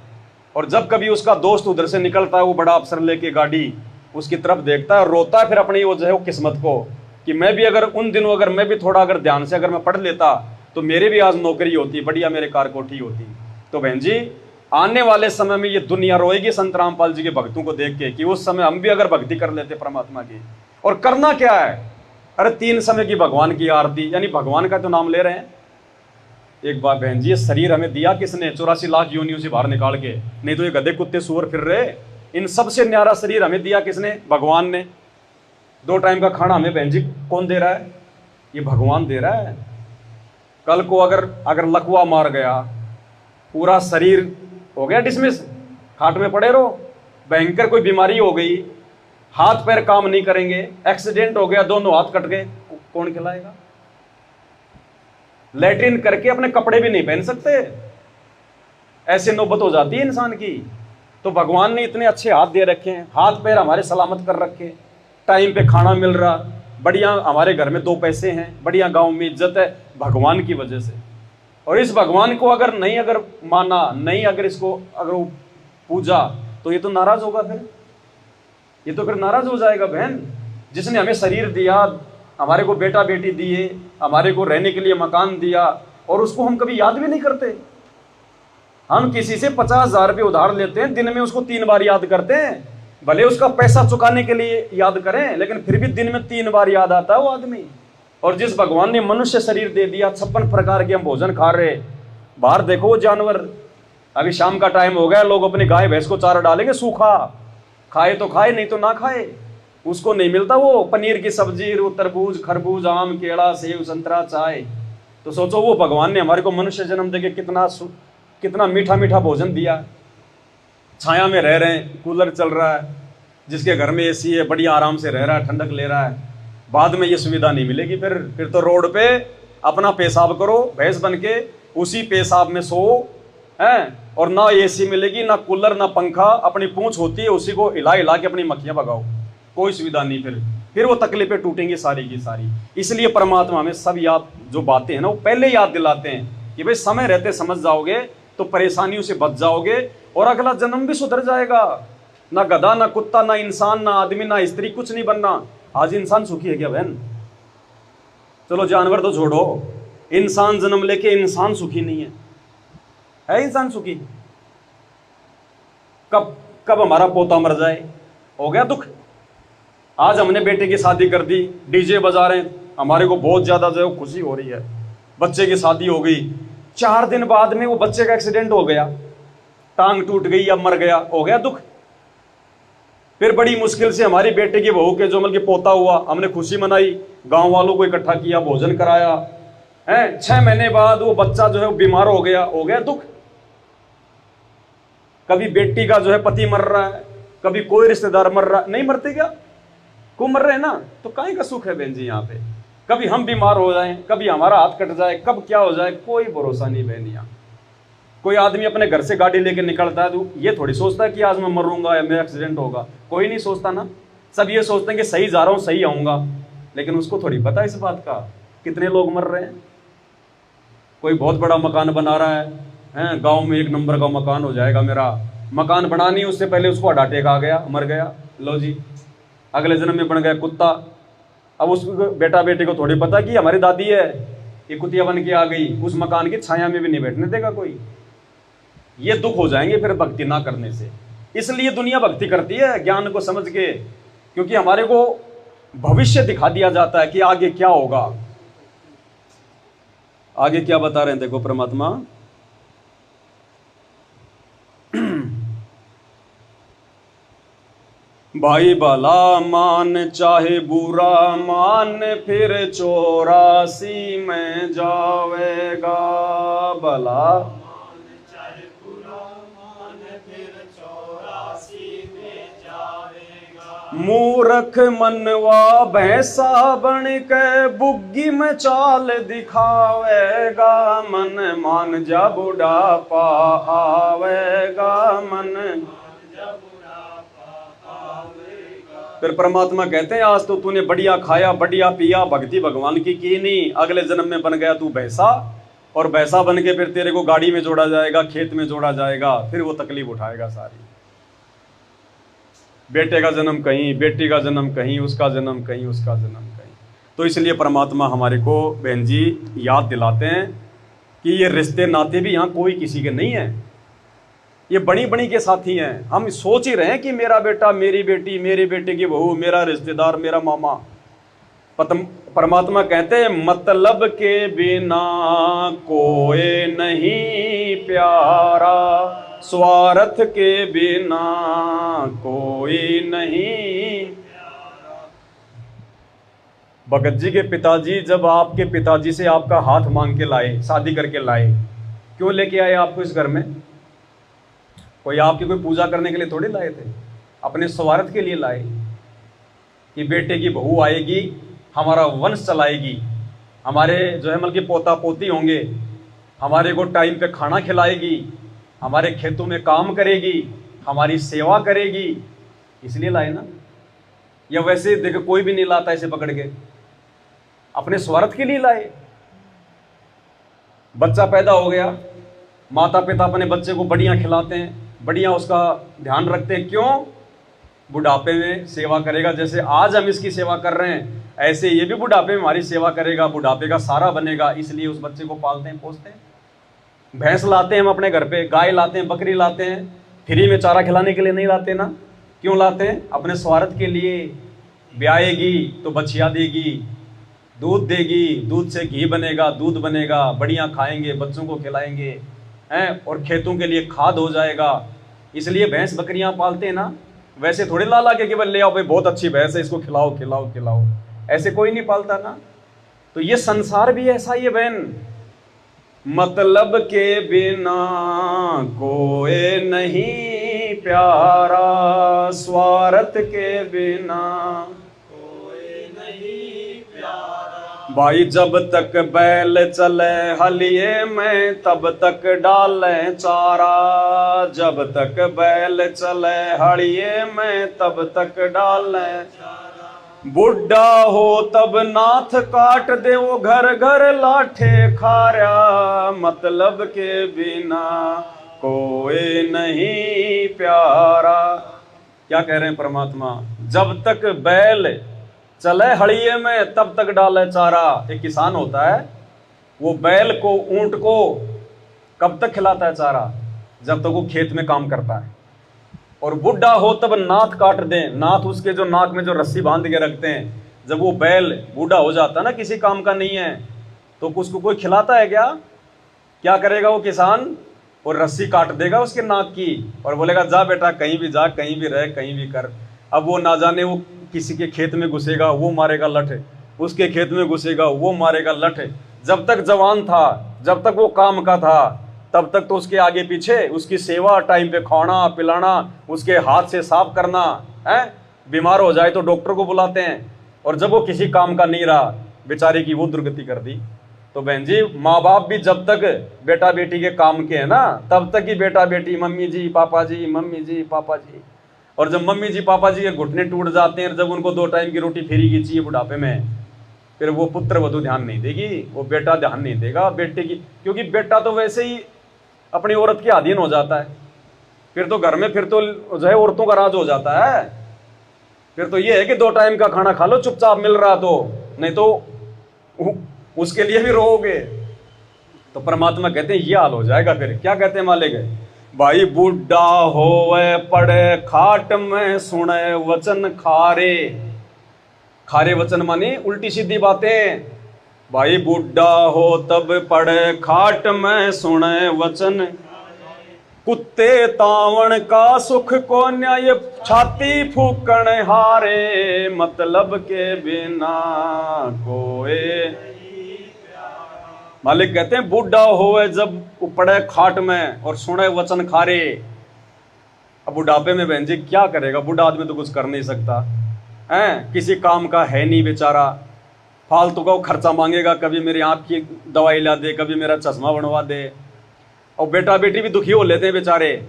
और जब कभी उसका दोस्त उधर से निकलता है, वो बड़ा अफसर लेके गाड़ी, उसकी तरफ देखता है, रोता है फिर अपनी वो जो है वो किस्मत को कि मैं भी अगर उन दिनों अगर मैं भी थोड़ा अगर ध्यान से अगर मैं पढ़ लेता तो मेरी भी आज नौकरी होती, बढ़िया मेरे कार कोठी होती। तो बहन जी आने वाले समय में ये दुनिया रोएगी संत रामपाल जी के भक्तों को देख के कि उस समय हम भी अगर भक्ति कर लेते परमात्मा की। और करना क्या है, अरे 3 समय की भगवान की आरती, यानी भगवान का तो नाम ले रहे हैं। एक बात बहन जी, ये शरीर हमें दिया किसने? 84 लाख योनियों से बाहर निकाल के, नहीं तो ये गधे कुत्ते सुअर फिर रहे। इन सबसे न्यारा शरीर हमें दिया किसने? भगवान ने। 2 टाइम का खाना हमें बहन जी कौन दे रहा है? ये भगवान दे रहा है। कल को अगर लकवा मार गया, पूरा शरीर हो गया डिसमिस, खाट में पड़े रहो, भयंकर कोई बीमारी हो गई, हाथ पैर काम नहीं करेंगे, एक्सीडेंट हो गया, दोनों हाथ कट गए, कौन खिलाएगा? लैट्रिन करके अपने कपड़े भी नहीं पहन सकते, ऐसे नौबत हो जाती है इंसान की। तो भगवान ने इतने अच्छे हाथ दे रखे हैं, हाथ पैर हमारे सलामत कर रखे, टाइम पे खाना मिल रहा, बढ़िया हमारे घर में 2 पैसे हैं, बढ़िया गांव में इज्जत है, भगवान की वजह से। और इस भगवान को अगर माना, नहीं अगर इसको पूजा, तो ये तो नाराज होगा, फिर ये तो फिर नाराज हो जाएगा। बहन, जिसने हमें शरीर दिया, हमारे को बेटा बेटी दिए, हमारे को रहने के लिए मकान दिया, और उसको हम कभी याद भी नहीं करते। हम किसी से 50,000 रुपये उधार लेते हैं, दिन में उसको 3 बार याद करते हैं, भले उसका पैसा चुकाने के लिए याद करें, लेकिन फिर भी दिन में 3 बार याद आता है वो आदमी। और जिस भगवान ने मनुष्य शरीर दे दिया, 56 प्रकार के हम भोजन खा रहे, बाहर देखो वो जानवर, अभी शाम का टाइम हो गया, लोग अपनी गाय भैंस को चारा डालेंगे सूखा, खाए तो खाए नहीं तो ना खाए, उसको नहीं मिलता वो पनीर की सब्जी, तरबूज खरबूज आम केला सेब संतरा चाय। तो सोचो वो भगवान ने हमारे को मनुष्य जन्म देके कितना मीठा मीठा भोजन दिया। छाया में रह रहे हैं, कूलर चल रहा है, जिसके घर में एसी है बढ़िया आराम से रह रहा है, ठंडक ले रहा है। बाद में ये सुविधा नहीं मिलेगी, फिर तो रोड पे अपना पेशाब करो भैंस बन के, उसी पेशाब में सो है, और ना एसी मिलेगी ना कूलर ना पंखा, अपनी पूंछ होती है उसी को हिला हिला के अपनी मक्खियां भगाओ, कोई सुविधा नहीं। फिर वो तकलीफें टूटेंगी सारी की सारी। इसलिए परमात्मा हमें सब याद जो बातें हैं ना, वो पहले याद दिलाते हैं कि भाई समय रहते समझ जाओगे तो परेशानियों से बच जाओगे, और अगला जन्म भी सुधर जाएगा। ना गधा ना कुत्ता ना इंसान ना आदमी ना स्त्री, कुछ नहीं बनना। आज इंसान सुखी है क्या बहन? चलो जानवर तो छोड़ो, इंसान जन्म लेके इंसान सुखी नहीं है इंसान सुखी? कब हमारा पोता मर जाए, हो गया दुख। आज हमने बेटे की शादी कर दी, डीजे बजा रहे हैं, हमारे को बहुत ज्यादा जो है खुशी हो रही है, बच्चे की शादी हो गई, 4 दिन बाद में वो बच्चे का एक्सीडेंट हो गया, टांग टूट गई या मर गया, हो गया दुख। फिर बड़ी मुश्किल से हमारी बेटे की बहू के जो मतलब कि पोता हुआ, हमने खुशी मनाई, गांव वालों को इकट्ठा किया, भोजन कराया है। 6 महीने बाद वो बच्चा जो है वो बीमार हो गया दुख। कभी बेटी का जो है पति मर रहा है, कभी कोई रिश्तेदार मर रहा है, नहीं मरते क्या, को मर रहे हैं ना, तो काहे का सुख है बहन जी यहाँ पे। कभी हम बीमार हो जाएं, कभी हमारा हाथ कट जाए, कब क्या हो जाए, कोई भरोसा नहीं बहनिया। कोई आदमी अपने घर से गाड़ी लेके निकलता है तो ये थोड़ी सोचता है कि आज मैं मरूंगा या मेरा एक्सीडेंट होगा, कोई नहीं सोचता ना। सब ये सोचते हैं कि सही जा रहा हूं, सही आऊंगा, लेकिन उसको थोड़ी पता है इस बात का कितने लोग मर रहे हैं। कोई बहुत बड़ा मकान बना रहा है, गांव में 1 नंबर का मकान हो जाएगा मेरा, मकान बना नहीं उससे पहले उसको हार्ट अटैक आ गया, मर गया, लो जी अगले जन्म में बन गया कुत्ता। अब उस बेटा बेटी को थोड़ी पता कि हमारी दादी है, ये कुतिया बन के आ गई, उस मकान की छाया में भी नहीं बैठने देगा कोई। ये दुख हो जाएंगे फिर भक्ति ना करने से। इसलिए दुनिया भक्ति करती है ज्ञान को समझ के, क्योंकि हमारे को भविष्य दिखा दिया जाता है कि आगे क्या होगा। आगे क्या बता रहे हैं देखो परमात्मा, भाई भला मान चाहे बुरा मान, फिर 84 में जावेगा। भला मूर्ख मनवा भैंसा बन के बुग्गी में चाल दिखावेगा। मन मान जा बुढ़ापा आवेगा, मन। फिर परमात्मा कहते हैं आज तो तूने बढ़िया खाया, बढ़िया पिया, भक्ति भगवान की नहीं, अगले जन्म में बन गया तू भैंसा, और भैंसा बन के फिर तेरे को गाड़ी में जोड़ा जाएगा, खेत में जोड़ा जाएगा, फिर वो तकलीफ उठाएगा सारी। बेटे का जन्म कहीं, बेटी का जन्म कहीं, उसका जन्म कहीं, उसका जन्म कहीं। तो इसलिए परमात्मा हमारे को बहन जी याद दिलाते हैं कि ये रिश्ते नाते भी यहाँ कोई किसी के नहीं है, ये बड़ी बड़ी के साथी हैं। हम सोच ही रहे हैं कि मेरा बेटा, मेरी बेटी, मेरे बेटे की बहू, मेरा रिश्तेदार, मेरा मामा। परमात्मा कहते हैं मतलब के बिना कोई नहीं प्यारा, स्वार्थ के बिना कोई नहीं। भगत जी के पिताजी जब आपके पिताजी से आपका हाथ मांग के लाए, शादी करके लाए, क्यों लेके आए आपको इस घर में? कोई आपकी कोई पूजा करने के लिए थोड़ी लाए थे, अपने स्वार्थ के लिए लाए कि बेटे की बहू आएगी, हमारा वंश चलाएगी, हमारे जो है मतलब पोता पोती होंगे, हमारे को टाइम पे खाना खिलाएगी, हमारे खेतों में काम करेगी, हमारी सेवा करेगी, इसलिए लाए ना। या वैसे देखो कोई भी नहीं लाता ऐसे पकड़ के, अपने स्वार्थ के लिए लाए। बच्चा पैदा हो गया, माता पिता अपने बच्चे को बढ़िया खिलाते हैं, बढ़िया उसका ध्यान रखते हैं, क्यों? बुढ़ापे में सेवा करेगा। जैसे आज हम इसकी सेवा कर रहे हैं, ऐसे ये भी बुढ़ापे में हमारी सेवा करेगा, बुढ़ापे का सारा बनेगा, इसलिए उस बच्चे को पालते हैं, पोसते हैं। भैंस लाते हैं हम अपने घर पे, गाय लाते हैं, बकरी लाते हैं, फ्री में चारा खिलाने के लिए नहीं लाते ना। क्यों लाते हैं? अपने स्वार्थ के लिए। ब्याएगी तो बछिया देगी, दूध देगी, दूध से घी बनेगा, दूध बनेगा, बढ़िया खाएंगे, बच्चों को खिलाएंगे हैं, और खेतों के लिए खाद हो जाएगा। इसलिए भैंस बकरियां पालते हैं ना। वैसे थोड़े ला के केवल ले आओ भाई बहुत अच्छी भैंस है, इसको खिलाओ खिलाओ खिलाओ, ऐसे कोई नहीं पालता ना। तो ये संसार भी ऐसा ही है बहन, मतलब के बिना कोई नहीं प्यारा, स्वार्थ के बिना कोई नहीं प्यारा। भाई जब तक बैल चले हलिए में तब तक डालें चारा, जब तक बैल चले हलिए में तब तक डालें चारा। बुढ़ा हो तब नाथ काट दे वो घर घर लाठे खारा, मतलब के बिना कोई नहीं प्यारा। क्या कह रहे हैं परमात्मा? जब तक बैल चले हड़िए में तब तक डाले चारा। एक किसान होता है, वो बैल को, ऊंट को कब तक खिलाता है चारा? जब तक वो खेत में काम करता है। और बुढ़ा हो तब नाथ काट दें, नाथ उसके जो नाक में जो रस्सी बांध के रखते हैं, जब वो बैल बूढ़ा हो जाता है ना, किसी काम का नहीं है, तो उसको कोई खिलाता है क्या? क्या करेगा वो किसान? और रस्सी काट देगा उसके नाक की और बोलेगा जा बेटा कहीं भी जा, कहीं भी रह, कहीं भी कर। अब वो ना जाने वो किसी के खेत में घुसेगा, वो मारेगा लठ, उसके खेत में घुसेगा, वो मारेगा लठ। जब तक जवान था, जब तक वो काम का था, तब तक तो उसके आगे पीछे उसकी सेवा, टाइम पे खाना पिलाना, उसके हाथ से साफ करना है। बीमार हो जाए तो डॉक्टर को बुलाते हैं। और जब वो किसी काम का नहीं रहा, बेचारे की वो दुर्गति कर दी। तो बहन जी, माँ बाप भी जब तक बेटा बेटी के काम के है ना, तब तक ही बेटा बेटी मम्मी जी पापा जी, मम्मी जी पापा जी। और जब मम्मी जी पापा जी के घुटने टूट जाते हैं, जब उनको 2 टाइम की रोटी फ्री की चाहिए बुढ़ापे में, फिर वो पुत्र वधू ध्यान नहीं देगी, वो बेटा ध्यान नहीं देगा बेटे की। क्योंकि बेटा तो वैसे ही अपनी औरत के अधीन हो जाता है। फिर तो घर में फिर तो जो है औरतों का राज हो जाता है। फिर तो ये है कि 2 टाइम का खाना खा लो चुपचाप मिल रहा तो, नहीं तो उसके लिए भी रोओगे। तो परमात्मा कहते हैं ये हाल हो जाएगा। फिर क्या कहते हैं मालिक? भाई बूढ़ा होवे पड़े खाट में, सुने वचन खारे। खारे वचन माने उल्टी सीधी बातें। भाई बूढ़ा हो तब पड़े खाट में, सुने वचन। कुत्ते तावण का सुख को न्याय, छाती फूकण हारे। मतलब के बिना कोई। मालिक कहते हैं बूढ़ा होवे जब पड़े खाट में और सुने वचन खारे। अब बुढ़ापे में बहन जी क्या करेगा? बूढ़ा आदमी तो कुछ कर नहीं सकता है, किसी काम का है नहीं बेचारा। फालतू का वो खर्चा मांगेगा, कभी मेरी आंख की दवाई ला दे, कभी मेरा चश्मा बनवा दे। और बेटा बेटी भी दुखी हो लेते हैं बेचारे।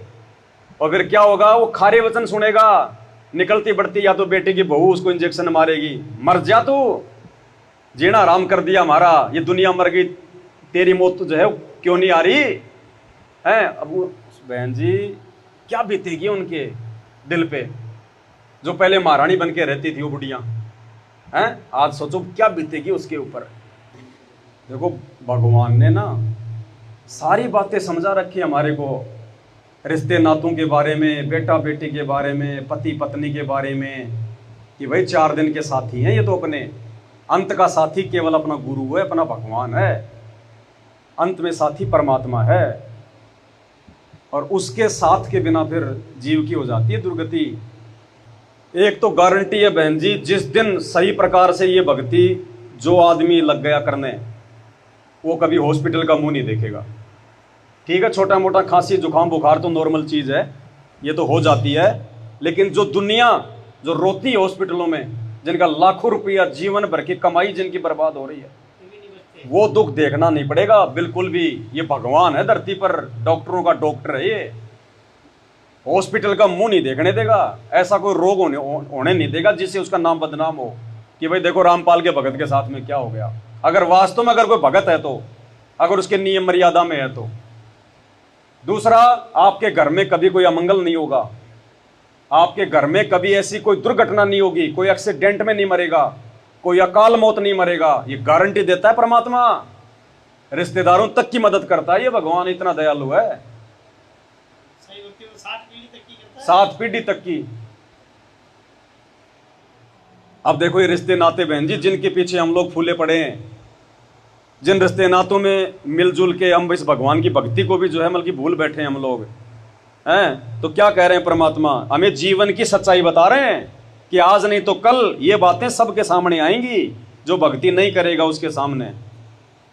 और फिर क्या होगा? वो खारे वचन सुनेगा, निकलती बढ़ती या तो बेटे की बहू उसको इंजेक्शन मारेगी, मर जा तू, जीना आराम कर दिया हमारा, ये दुनिया मर गई, तेरी मौत जो है क्यों नहीं आ रही है? अब वो बहन जी क्या बीतेगी उनके दिल पे, जो पहले महारानी बन के रहती थी वो बुढ़िया हैं, आज सोचो क्या बीतेगी उसके ऊपर। देखो भगवान ने ना सारी बातें समझा रखी हमारे को, रिश्ते नातों के बारे में, बेटा बेटी के बारे में, पति पत्नी के बारे में, कि भाई 4 दिन के साथी हैं ये तो अपने, अंत का साथी केवल अपना गुरु है, अपना भगवान है, अंत में साथी परमात्मा है। और उसके साथ के बिना फिर जीव की हो जाती है दुर्गति। एक तो गारंटी है बहन जी, जिस दिन सही प्रकार से ये भक्ति जो आदमी लग गया करने, वो कभी हॉस्पिटल का मुंह नहीं देखेगा। ठीक है, छोटा मोटा खांसी जुकाम बुखार तो नॉर्मल चीज है, ये तो हो जाती है। लेकिन जो दुनिया जो रोती है हॉस्पिटलों में, जिनका लाखों रुपया जीवन भर की कमाई जिनकी बर्बाद हो रही है, वो दुख देखना नहीं पड़ेगा बिल्कुल भी। ये भगवान है धरती पर, डॉक्टरों का डॉक्टर है ये, हॉस्पिटल का मुंह नहीं देखने देगा। ऐसा कोई रोग होने नहीं देगा जिससे उसका नाम बदनाम हो कि भाई देखो रामपाल के भगत के साथ में क्या हो गया। अगर वास्तव में अगर कोई भगत है तो, अगर उसके नियम मर्यादा में है तो। दूसरा, आपके घर में कभी कोई अमंगल नहीं होगा, आपके घर में कभी ऐसी कोई दुर्घटना नहीं होगी, कोई एक्सीडेंट में नहीं मरेगा, कोई अकाल मौत नहीं मरेगा, ये गारंटी देता है परमात्मा। रिश्तेदारों तक की मदद करता है ये भगवान, इतना दयालु है। 7 पीढ़ी तक की। अब देखो ये रिश्ते नाते बहन जी जिनके पीछे हम लोग फूले पड़े हैं, जिन रिश्ते नातों में मिलजुल के हम इस भगवान की भक्ति को भी जो है मतलब भूल बैठे हैं हम लोग हैं। तो क्या कह रहे हैं परमात्मा? हमें जीवन की सच्चाई बता रहे हैं कि आज नहीं तो कल ये बातें सबके सामने आएंगी। जो भक्ति नहीं करेगा उसके सामने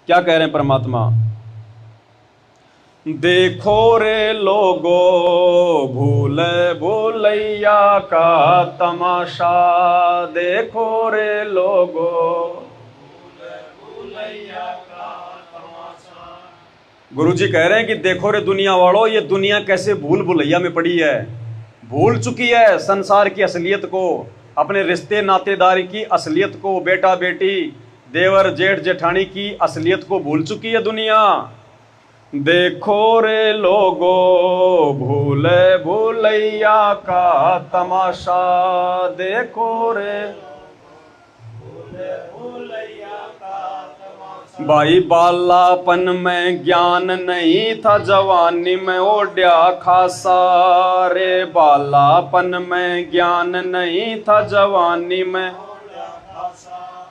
क्या कह रहे हैं परमात्मा? देखो रे लोगो भूल भूलैया का तमाशा, देखो रे लोगो भूलैया का तमाशा। गुरुजी कह रहे हैं कि देखो रे दुनिया वालों, ये दुनिया कैसे भूल भुलैया में पड़ी है, भूल चुकी है संसार की असलियत को, अपने रिश्ते नातेदारी की असलियत को, बेटा बेटी देवर जेठ जेठानी की असलियत को भूल चुकी है दुनिया। देखो रे लोगो भूल भूलैया का तमाशा, देखो रे भूल भूलैया का तमाशा। भाई बालापन में ज्ञान नहीं था, जवानी में ओढ़ा खासा रे, बालापन में ज्ञान नहीं था, जवानी में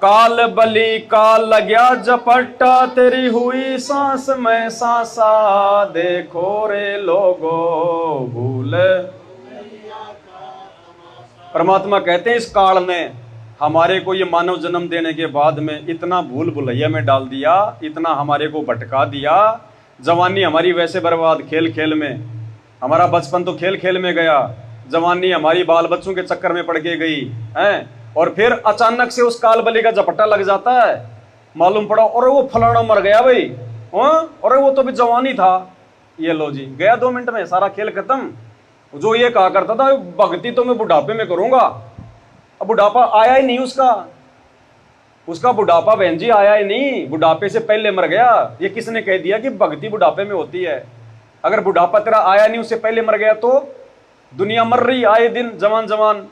काल बली काल लग्या झपट्टा, तेरी हुई सांस में सांसा, देखो रे लोगो भूल। परमात्मा कहते हैं इस काल ने हमारे को ये मानव जन्म देने के बाद में इतना भूल भुलैया में डाल दिया, इतना हमारे को भटका दिया। जवानी हमारी वैसे बर्बाद खेल खेल में, हमारा बचपन तो खेल खेल में गया, जवानी हमारी बाल बच्चों के चक्कर में पड़ के गई है। और फिर अचानक से उस काल बलि का झपट्टा लग जाता है, मालूम पड़ा और वो फलाना मर गया भाई, और वो तो भी जवानी था। ये लो जी, गया 2 मिनट में, सारा खेल खत्म। जो ये कहा करता था भक्ति तो मैं बुढ़ापे में करूंगा, अब बुढ़ापा आया ही नहीं उसका बुढ़ापा बहन जी आया ही नहीं, बुढ़ापे से पहले मर गया। ये किसने कह दिया कि भक्ति बुढ़ापे में होती है? अगर बुढ़ापा तेरा आया नहीं, उससे पहले मर गया, तो दुनिया मर रही आए दिन, जवान जवान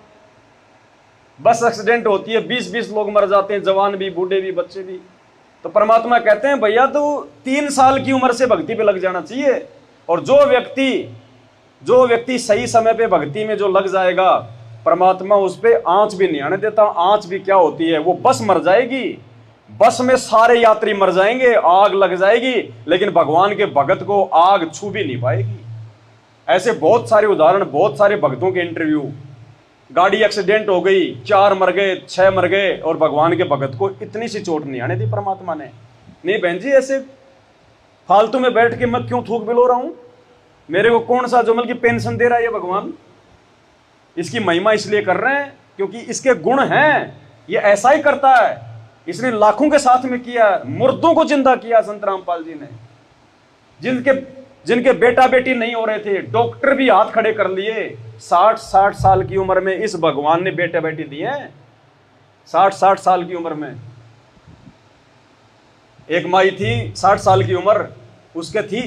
बस एक्सीडेंट होती है, 20-20 लोग मर जाते हैं, जवान भी, बूढ़े भी, बच्चे भी। तो परमात्मा कहते हैं भैया तो 3 साल की उम्र से भक्ति पे लग जाना चाहिए। और जो व्यक्ति सही समय पे भक्ति में जो लग जाएगा, परमात्मा उस पे आंच भी नहीं आने देता। आंच भी क्या होती है? वो बस मर जाएगी, बस में सारे यात्री मर जाएंगे, आग लग जाएगी, लेकिन भगवान के भगत को आग छू भी नहीं पाएगी। ऐसे बहुत सारे उदाहरण, बहुत सारे भक्तों के इंटरव्यू। गाड़ी एक्सीडेंट हो गई, 4 मर गए, 6 मर गए, और भगवान के भगत को इतनी सी चोट नहीं आने दी परमात्मा ने। नहीं बहन जी, ऐसे फालतू में बैठ के मैं क्यों थूक बिलो रहा हूं? मेरे को कौन सा जुमल की पेंशन दे रहा है ये भगवान? इसकी महिमा इसलिए कर रहे हैं क्योंकि इसके गुण हैं। ये ऐसा ही करता है, इसने लाखों के साथ में किया, मुर्दों को जिंदा किया संत रामपाल जी ने। जिनके बेटा बेटी नहीं हो रहे थे, डॉक्टर भी हाथ खड़े कर लिए। 60 साल की उम्र में इस भगवान ने बेटा बेटी दिए हैं। 60 साल की उम्र में एक माई थी, 60 साल की उम्र, उसके थी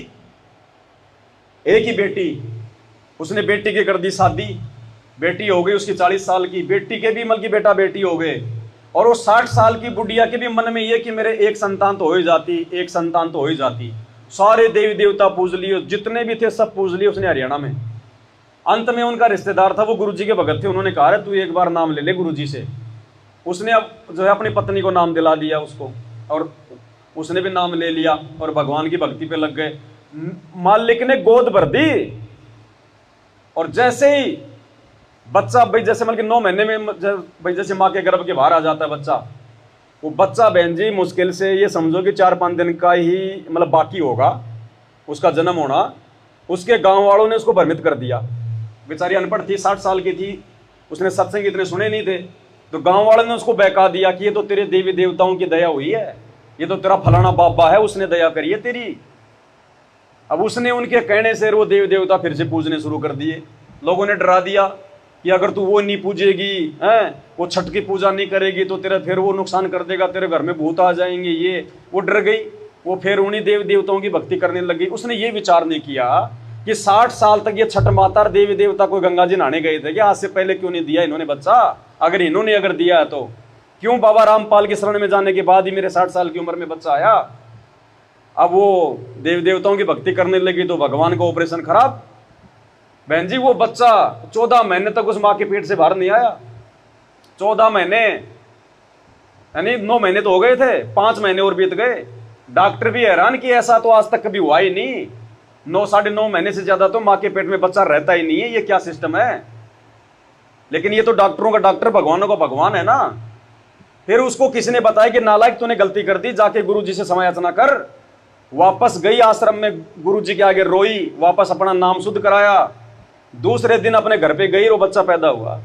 एक ही बेटी। उसने बेटी की कर दी शादी, बेटी हो गई उसकी 40 साल की, बेटी के भी मतलब बेटा बेटी हो गए। और वो 60 साल की बुढ़िया के भी मन में ये कि मेरे एक संतान तो हो ही जाती, एक संतान तो हो ही जाती। सारे देवी देवता पूज लिए, जितने भी थे सब पूज लिए उसने हरियाणा में। अंत में उनका रिश्तेदार था, वो गुरुजी के भगत थे, उन्होंने कहा तू एक बार नाम ले ले गुरुजी से। उसने अब जो है अपनी पत्नी को नाम दिला दिया उसको, और उसने भी नाम ले लिया और भगवान की भक्ति पे लग गए। मालिक ने गोद भर दी, और जैसे ही बच्चा भाई जैसे मतलब 9 महीने में भाई जैसे माँ के गर्भ के बाहर आ जाता है बच्चा, वो बच्चा बहन जी मुश्किल से ये समझो कि 4-5 दिन का ही मतलब बाकी होगा उसका जन्म होना। उसके गांव वालों ने उसको भ्रमित कर दिया। बेचारी अनपढ़ थी, 60 साल की थी, उसने सत्संग इतने सुने नहीं थे, तो गांव वालों ने उसको बहका दिया कि ये तो तेरे देवी देवताओं की दया हुई है, ये तो तेरा फलाना बाबा है, उसने दया करी है तेरी। अब उसने उनके कहने से वो देवी देवता फिर से पूजने शुरू कर दिए। लोगों ने डरा दिया कि अगर तू वो नहीं पूजेगी, वो छठ की पूजा नहीं करेगी तो तेरा फिर वो नुकसान कर देगा, तेरे घर में भूत आ जाएंगे। ये वो डर गई, वो फिर उन्हीं देवी देवताओं की भक्ति करने लगी। उसने ये विचार नहीं किया कि 60 साल तक ये छठ माता और देवी देवता कोई गंगा जी नहाने गए थे कि आज से पहले क्यों नहीं दिया इन्होंने बच्चा? अगर इन्होंने अगर दिया है तो क्यों बाबा रामपाल की शरण में जाने के बाद ही मेरे 60 साल की उम्र में बच्चा आया? अब वो देवी देवताओं की भक्ति करने लगी तो भगवान का ऑपरेशन खराब। बहन जी वो बच्चा 14 महीने तक उस माँ के पेट से बाहर नहीं आया। 14 महीने, यानी 9 महीने तो हो गए थे, 5 महीने और बीत गए। डॉक्टर भी हैरान कि ऐसा तो आज तक कभी हुआ ही नहीं। 9-9.5 महीने से ज्यादा तो माँ के पेट में बच्चा रहता ही नहीं है, ये क्या सिस्टम है? लेकिन ये तो डॉक्टरों का डॉक्टर, भगवानों का भगवान है ना। फिर उसको किसी ने बताया कि नालायक तूने गलती कर दी, जाके गुरु जी से समायाचना कर। वापस गई आश्रम में, गुरु जी के आगे रोई, वापस अपना नाम शुद्ध कराया। दूसरे दिन अपने घर पे गई, वो बच्चा पैदा हुआ।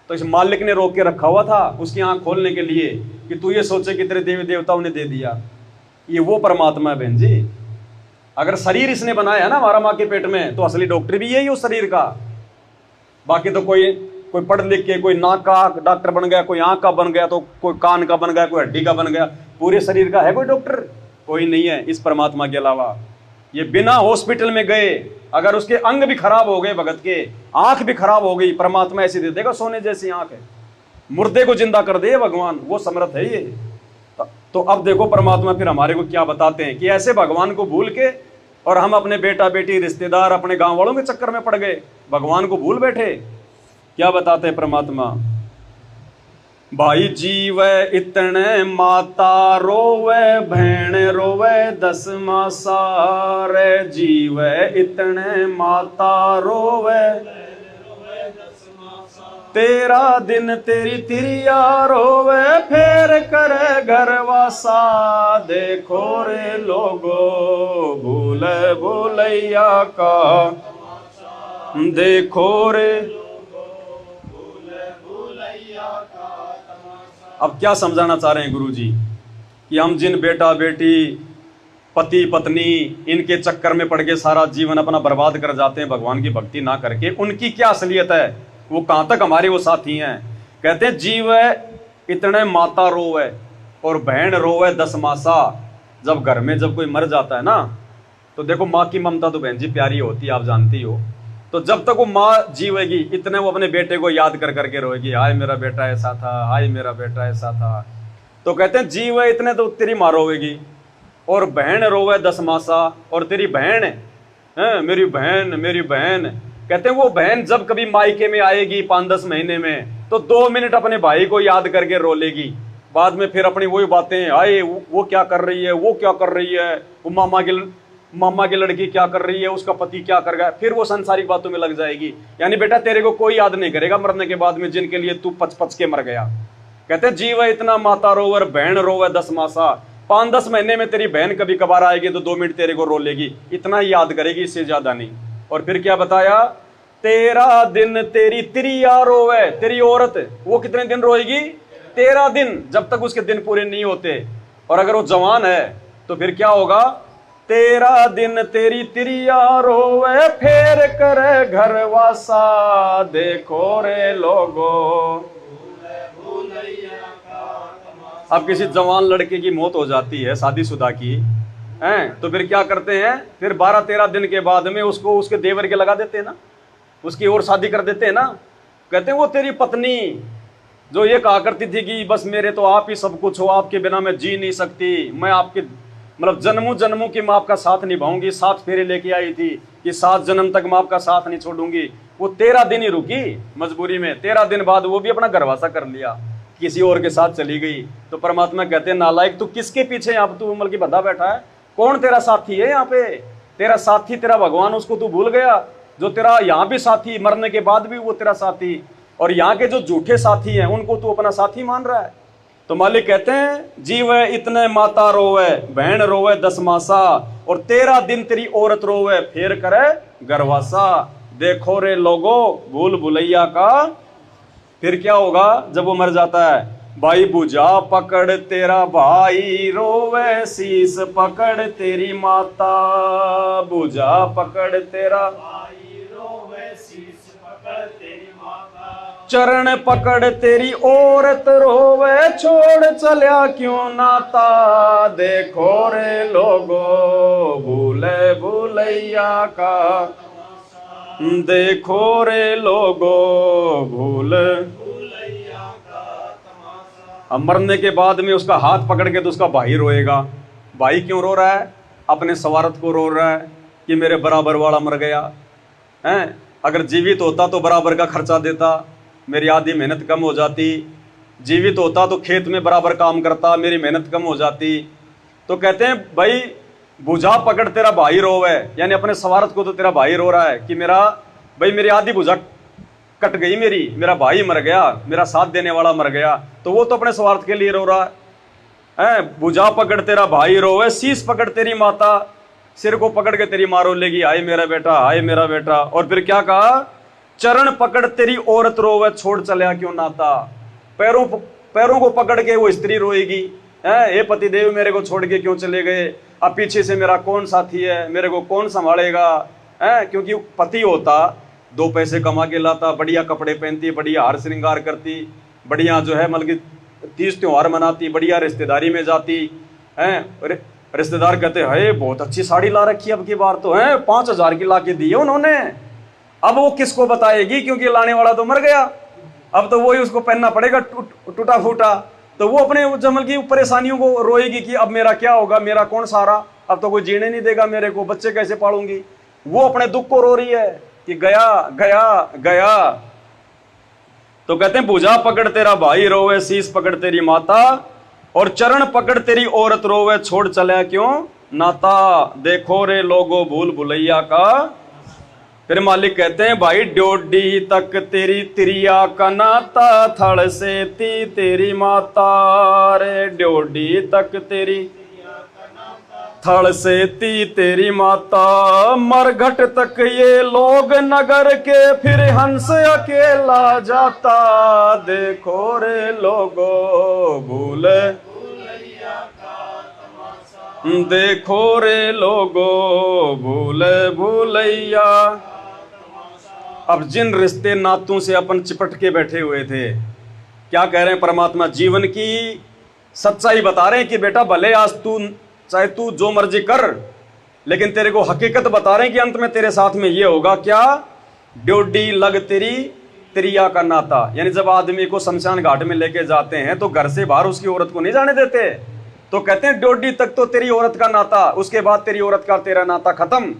तो इस मालिक ने रोक के रखा हुआ था उसकी आंख खोलने के लिए कि तू ये सोचे कि तेरे देवी देवताओं ने दे दिया। ये वो परमात्मा है बहन जी। अगर शरीर इसने बनाया है ना हमारा माँ के पेट में, तो असली डॉक्टर भी यही उस शरीर का। बाकी तो कोई पढ़ लिख के कोई नाक का डॉक्टर बन गया, कोई आंख का बन गया, तो कोई कान का बन गया, कोई हड्डी का बन गया। पूरे शरीर का है कोई डॉक्टर? कोई नहीं है इस परमात्मा के अलावा। ये बिना हॉस्पिटल में गए अगर उसके अंग भी खराब हो गए, भगत के आंख भी खराब हो गई, परमात्मा ऐसी दे देगा सोने जैसी आंख है। मुर्दे को जिंदा कर दे भगवान, वो समर्थ है ये। तो अब देखो परमात्मा फिर हमारे को क्या बताते हैं कि ऐसे भगवान को भूल के और हम अपने बेटा बेटी रिश्तेदार अपने गांव वालों के चक्कर में पड़ गए, भगवान को भूल बैठे। क्या बताते हैं परमात्मा? भाई जीवे इतने माता रोवे, बहन रोवे 10 मासा रे। जीवे इतने माता रोवे, तेरा दिन तेरी तिरिया रोवे, फेर करे घरवासा। देखो रे लोगो भूल भूलैया का, देखो रे। अब क्या समझाना चाह रहे हैं गुरुजी कि हम जिन बेटा बेटी पति पत्नी इनके चक्कर में पड़ के सारा जीवन अपना बर्बाद कर जाते हैं भगवान की भक्ति ना करके, उनकी क्या असलियत है, वो कहां तक हमारे वो साथी हैं। कहते हैं जीव इतने माता रोवे और बहन रोवे 10 मासा। जब घर में जब कोई मर जाता है ना, तो देखो माँ की ममता तो बहन जी प्यारी होती है, आप जानती हो। तो जब तक वो माँ जीवेगी इतने वो अपने बेटे को याद कर करके रोएगी, हाय मेरा बेटा ऐसा था, हाय मेरा बेटा ऐसा था। तो कहते हैं जीव इतने तो तेरी माँ रोवेगी, और बहन रोवे 10 मासा। और तेरी बहन है, मेरी बहन मेरी बहन। कहते हैं वो बहन जब कभी मायके में आएगी 5-10 महीने में, तो 2 मिनट अपने भाई को याद करके रो लेगी। बाद में फिर अपनी वही बातें, आए वो क्या कर रही है, वो क्या कर रही है, वो मामा की लड़की क्या कर रही है, उसका पति क्या कर गया, फिर वो संसारिक बातों में लग जाएगी। यानी बेटा तेरे को कोई याद नहीं करेगा मरने के बाद में, जिनके लिए तू पच पच के मर गया। कहते हैं जीव इतना माता रोवर, बहन रोवे 10 मासा। 5-10 महीने में तेरी बहन कभी कभार आएगी तो 2 मिनट तेरे को रो लेगी, इतना ही याद करेगी, इससे ज्यादा नहीं। और फिर क्या बताया, तेरा दिन तेरी तिरिया रोवे, तेरी औरत वो कितने दिन रोएगी, 13 दिन, जब तक उसके दिन पूरे नहीं होते। और अगर वो जवान है तो फिर क्या होगा, 13 दिन तेरी तिरिया रोवे, फेर करे घरवासा। देखो रे लोगो। अब किसी जवान लड़के की मौत हो जाती है शादीशुदा की हैं, तो फिर क्या करते हैं, फिर 12-13 दिन के बाद में उसको उसके देवर के लगा देते हैं ना, उसकी और शादी कर देते हैं ना। कहते हैं वो तेरी पत्नी जो ये कहा करती थी कि बस मेरे तो आप ही सब कुछ हो, आपके बिना मैं जी नहीं सकती, मैं आपके मतलब जन्मों जन्मों की मैं आपका साथ निभाऊंगी, 7 फेरे लेके आई थी कि 7 जन्म तक मैं आपका साथ नहीं छोड़ूंगी। वो 13 दिन ही रुकी मजबूरी में, 13 दिन बाद वो भी अपना घरवासा कर लिया, किसी और के साथ चली गई। तो परमात्मा कहते हैं नालायक, तू किसके पीछे यहाँ पे तू उम्र की बंधा बैठा है, कौन तेरा साथी है यहाँ पे, तेरा साथी तेरा भगवान, उसको तू भूल गया जो तेरा यहाँ भी साथी, मरने के बाद भी वो तेरा साथी। और यहाँ के जो झूठे साथी हैं उनको तू अपना साथी मान रहा है। तो मालिक कहते हैं जीव इतने माता रोवे, बहन रोवे 10 मासा, और 13 दिन तेरी औरत रोवे, फेर करे घरवासा। देखो रे लोगो भूल भुलैया का। फिर क्या होगा जब वो मर जाता है, भाई बुझा पकड़ तेरा भाई रोवे, शीस पकड़ तेरी माता। बुझा पकड़ तेरा भाई रोवे, शीस पकड़ तेरी माता। चरण पकड़ तेरी औरत रोवे, छोड़ चलिया क्यों नाता। देखो रे लोगो भूले भूलैया का, देखो रे लोगो भूल भूलैया का तमाशा। अब मरने के बाद में उसका हाथ पकड़ के तो उसका भाई रोएगा। भाई क्यों रो रहा है, अपने स्वार्थ को रो रहा है कि मेरे बराबर वाला मर गया है। अगर जीवित होता तो बराबर का खर्चा देता, मेरी आधी मेहनत कम हो जाती। जीवित होता तो खेत में बराबर काम करता, मेरी मेहनत कम हो जाती। तो कहते हैं भाई भुजा पकड़ तेरा भाई रोवे, यानी अपने स्वार्थ को तो तेरा भाई रो रहा है कि मेरा भाई मेरी आधी भुजा कट गई, मेरा भाई मर गया, मेरा साथ देने वाला मर गया, तो वो तो अपने स्वार्थ के लिए रो रहा है। भुजा पकड़ तेरा भाई रोवे, शीश पकड़ तेरी माता, सिर को पकड़ के तेरी माँ रो लेगी, हाय मेरा बेटा, हाय मेरा बेटा। और फिर क्या कहा, चरण पकड़ तेरी औरत रोवे, छोड़ चलिया क्यों नाता। पैरों को पकड़ के वो स्त्री रोएगी, हे पतिदेव मेरे को छोड़ के क्यों चले गए, अब पीछे से मेरा कौन साथी है, मेरे को कौन संभालेगा। क्योंकि पति होता 2 पैसे कमा के लाता, बढ़िया कपड़े पहनती, बढ़िया हार श्रृंगार करती, बढ़िया जो है मतलब तीज त्योहार मनाती, बढ़िया रिश्तेदारी में जाती है। रिश्तेदार कहते हैं बहुत अच्छी साड़ी ला रखी अब की बार तो है, 5000 की ला के दी है उन्होंने। अब वो किसको बताएगी, क्योंकि लाने वाला तो मर गया, अब तो वही उसको पहनना पड़ेगा टूटा फूटा। तो वो अपने जमल की परेशानियों को रोएगी कि अब मेरा क्या होगा, मेरा कौन सहारा, अब तो कोई जीने नहीं देगा मेरे को, बच्चे कैसे पालूंगी। वो अपने दुख को रो रही है कि गया गया गया। तो कहते हैं भुजा पकड़ तेरा भाई रोवे, शीश पकड़ तेरी माता, और चरण पकड़ तेरी औरत रोवे, छोड़ चला क्यों नाता, देखो रे लोगो भूल भुलैया का। फिर मालिक कहते हैं भाई ड्योडी तक तेरी तिरिया का नाता, थड़ से ती तेरी माता रे, ड्योडी तक तेरी थड़ से ती तेरी माता, मरघट तक ये लोग नगर के, फिर हंस अकेला जाता, देखो रे लोगो भूल, देखो रे लोगो भूल भूलैया। अब जिन रिश्ते नातों से अपन चिपट के बैठे हुए थे, क्या कह रहे हैं परमात्मा, जीवन की सच्चाई बता रहे हैं कि बेटा भले आज तू चाहे तू जो मर्जी कर, लेकिन तेरे को हकीकत बता रहे हैं कि अंत में तेरे साथ में ये होगा क्या, ड्योडी लग तेरी तिरिया का नाता। यानी जब आदमी को शमशान घाट में लेके जाते हैं तो घर से बाहर उसकी औरत को नहीं जाने देते, तो कहते हैं ड्योडी तक तो तेरी औरत का नाता, उसके बाद तेरी औरत का तेरा नाता खत्म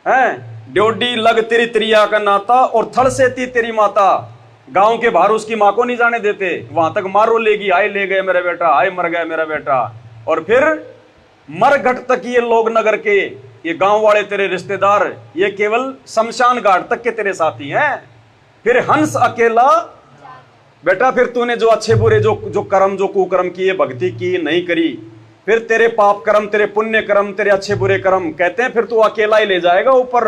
है। ड्योडी लग तेरी तिरिया का नाता, और थड़ से थी तेरी माता, गांव के बाहर उसकी मां को नहीं जाने देते, वहां तक मारो लेगी, आए ले गए मेरा बेटा, आए मर गया मेरा बेटा। और फिर मरघट तक ये लोग नगर के, ये गांव वाले तेरे रिश्तेदार, ये केवल शमशान घाट तक के तेरे साथी हैं। फिर हंस अकेला बेटा, फिर तूने जो अच्छे बुरे जो कर्म जो कुकर्म किए, भक्ति की नहीं करी, फिर तेरे पाप कर्म, तेरे पुण्य कर्म, तेरे अच्छे बुरे कर्म, कहते हैं फिर तू अकेला ही ले जाएगा ऊपर।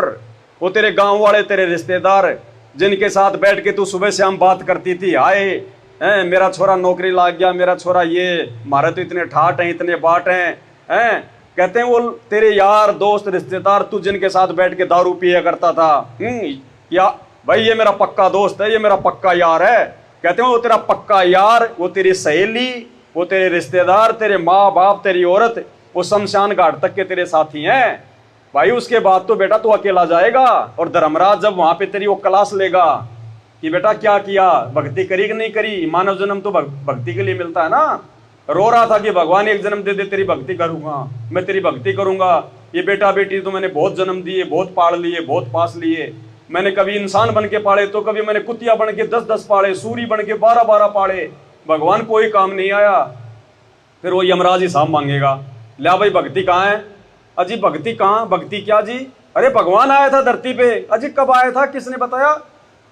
वो तेरे गांव वाले तेरे रिश्तेदार जिनके साथ बैठ के तू सुबह शाम बात करती थी, आए मेरा छोरा नौकरी लाग गया, मेरा छोरा ये, मारे तो इतने ठाट हैं, इतने बाट हैं, कहते हैं वो तेरे यार दोस्त रिश्तेदार, तू जिनके साथ बैठ के दारू पिया करता था, या भाई ये मेरा पक्का दोस्त है, ये मेरा पक्का यार है, कहते हैं वो तेरा पक्का यार, वो तेरी सहेली, वो तेरे रिश्तेदार, तेरे माँ बाप, तेरी औरत, वो शमशान घाट तक के तेरे साथी हैं भाई। उसके बाद तो बेटा तू अकेला जाएगा, और धर्मराज जब वहां पे तेरी वो क्लास लेगा कि बेटा क्या किया, भक्ति करी कि नहीं करी, मानव जन्म तो भक्ति के लिए मिलता है ना। रो रहा था कि भगवान एक जन्म दे दे, तेरी भक्ति करूंगा, मैं तेरी भक्ति करूंगा। ये बेटा बेटी तो मैंने बहुत जन्म दिए, बहुत पाल लिए, बहुत पास लिए, मैंने कभी इंसान बन के पाले, तो कभी मैंने कुतिया बन के 10-10 पाले, सूरी बन के 12-12 पाले, भगवान कोई काम नहीं आया। फिर वो यमराज हिसाब मांगेगा, ला भाई भक्ति कहाँ है, अजी भक्ति कहाँ, भक्ति क्या जी, अरे भगवान आया था धरती पे, अजी कब आया था, किसने बताया।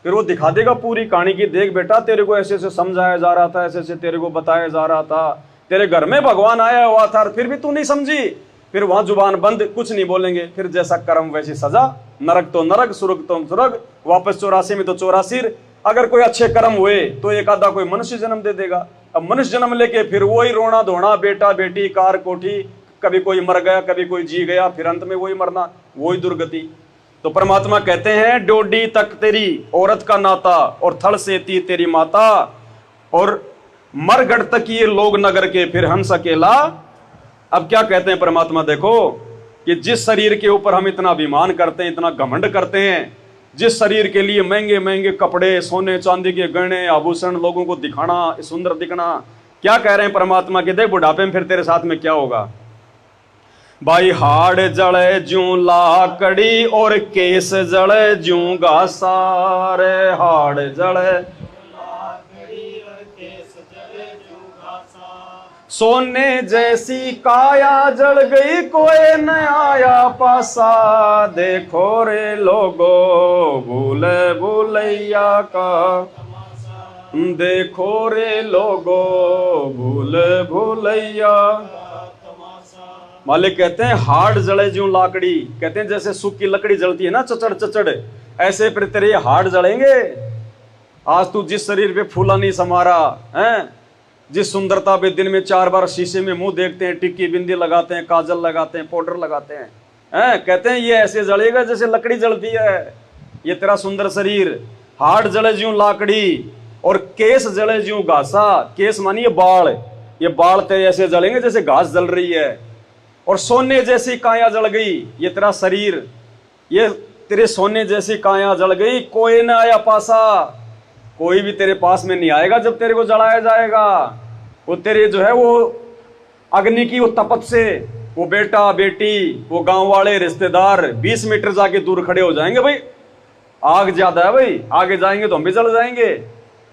फिर वो दिखा देगा पूरी कहानी की, देख बेटा तेरे को ऐसे ऐसे समझाया जा रहा था, ऐसे ऐसे तेरे को बताया जा रहा था, तेरे घर में भगवान आया हुआ था, फिर भी तू नहीं समझी। फिर वहां जुबान बंद, कुछ नहीं बोलेंगे। फिर जैसा कर्म वैसी सजा, नरक तो नरक, स्वर्ग तो स्वर्ग, वापस 84 में तो 84। अगर कोई अच्छे कर्म हुए तो एक आधा कोई मनुष्य जन्म दे देगा। अब मनुष्य जन्म लेके फिर वही रोना धोना, बेटा बेटी, कार कोठी, कभी कोई मर गया, कभी कोई जी गया, फिर अंत में वही मरना, वही दुर्गति। तो परमात्मा कहते हैं डोडी तक तेरी औरत का नाता, और थड़ से थी तेरी माता, और मरगढ़ तक ये लोग नगर के, फिर हंस अकेला। अब क्या कहते हैं परमात्मा, देखो कि जिस शरीर के ऊपर हम इतना अभिमान करते हैं, इतना घमंड करते हैं, जिस शरीर के लिए महंगे महंगे कपड़े, सोने चांदी के गहने आभूषण, लोगों को दिखाना, सुंदर दिखना, क्या कह रहे हैं परमात्मा के, देख बुढ़ापे में फिर तेरे साथ में क्या होगा भाई, हाड़ जड़े जूं लाकड़ी, और केस जड़े जूं घासा रे, हाड़ जड़े सोने जैसी काया जल गई, कोई न आया पासा, देखो रे लोगो भूले भूलैया का, देखो रे लोगो भूले भूलैया। मालिक कहते हैं हाड़ जले ज्यों लाकड़ी, कहते हैं जैसे सूखी लकड़ी जलती है ना चचड़ चचड़, ऐसे फिर तेरे हाड़ जलेंगे। आज तू जिस शरीर पे फूला नहीं समारा है, जिस सुंदरता पे दिन में 4 बार शीशे में मुंह देखते हैं, टिक्की बिंदी लगाते हैं, काजल लगाते हैं, पाउडर लगाते हैं, कहते हैं ये ऐसे जलेगा जैसे लकड़ी जलती है ये तेरा सुंदर शरीर। हाड़ जले ज्यों लाकड़ी, और केस जले ज्यों घासा, केस मानिए बाल, ये बाल तेरे ऐसे जलेंगे जैसे घास जल रही है। और सोने जैसी काया जल गई, ये तेरा शरीर, ये तेरे सोने जैसी काया जल गई, कोई न आया पासा, कोई भी तेरे पास में नहीं आएगा जब तेरे को जलाया जाएगा। वो तेरे जो है वो अग्नि की वो तपत से वो बेटा बेटी, वो गांव वाले रिश्तेदार 20 मीटर जाके दूर खड़े हो जाएंगे, भाई आग ज्यादा है भाई, आगे जाएंगे तो हम भी जल जाएंगे।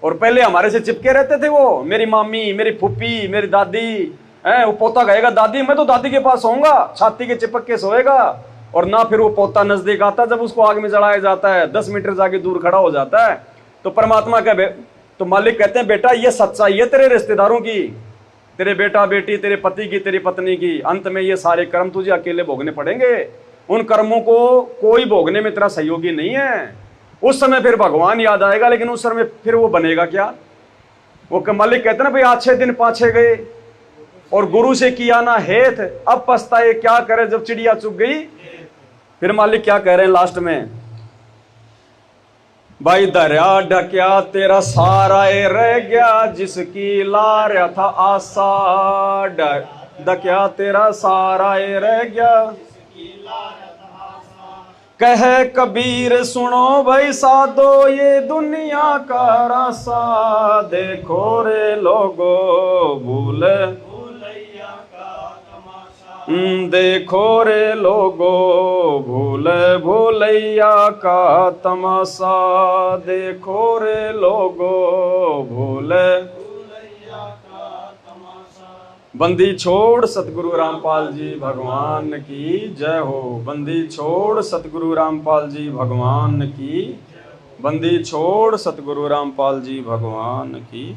और पहले हमारे से चिपके रहते थे वो, मेरी मामी, मेरी फूफी, मेरी दादी है। वो पोता कहेगा दादी, मैं तो दादी के पास सोऊंगा, छाती के चिपक के सोएगा। और ना फिर वो पोता नजदीक आता, जब उसको आग में जलाया जाता है 10 मीटर जाके दूर खड़ा हो जाता है। तो परमात्मा का तो मालिक कहते हैं बेटा ये सच्चाई है तेरे रिश्तेदारों की, तेरे बेटा बेटी, तेरे पति की, तेरी पत्नी की। अंत में ये सारे कर्म तुझे अकेले भोगने पड़ेंगे। उन कर्मों को कोई भोगने में तेरा सहयोगी नहीं है। उस समय फिर भगवान याद आएगा, लेकिन उस समय फिर वो बनेगा क्या? वो मालिक कहते हैं ना भाई, अच्छे दिन पाछे गए और गुरु से किया ना हेत, अब पछताए क्या करे जब चिड़िया चुग गई। फिर मालिक क्या कह रहे हैं लास्ट में, भाई दरिया ढकिया तेरा सारा ए रह गया, जिसकी ला रहा था आशा। ढकिया तेरा सारा ए रह गया, कहे कबीर सुनो भाई साधो, ये दुनिया का रासा। देखो रे लोगो भूल देखो रे लोगो भूल भूलैया का तमाशा। देखो रे लोगो भूल भूलैया का तमाशा। बंदी छोड़ सतगुरु रामपाल जी भगवान की जय हो। बंदी छोड़ सतगुरु रामपाल जी भगवान की। बंदी छोड़ सतगुरु रामपाल जी भगवान की।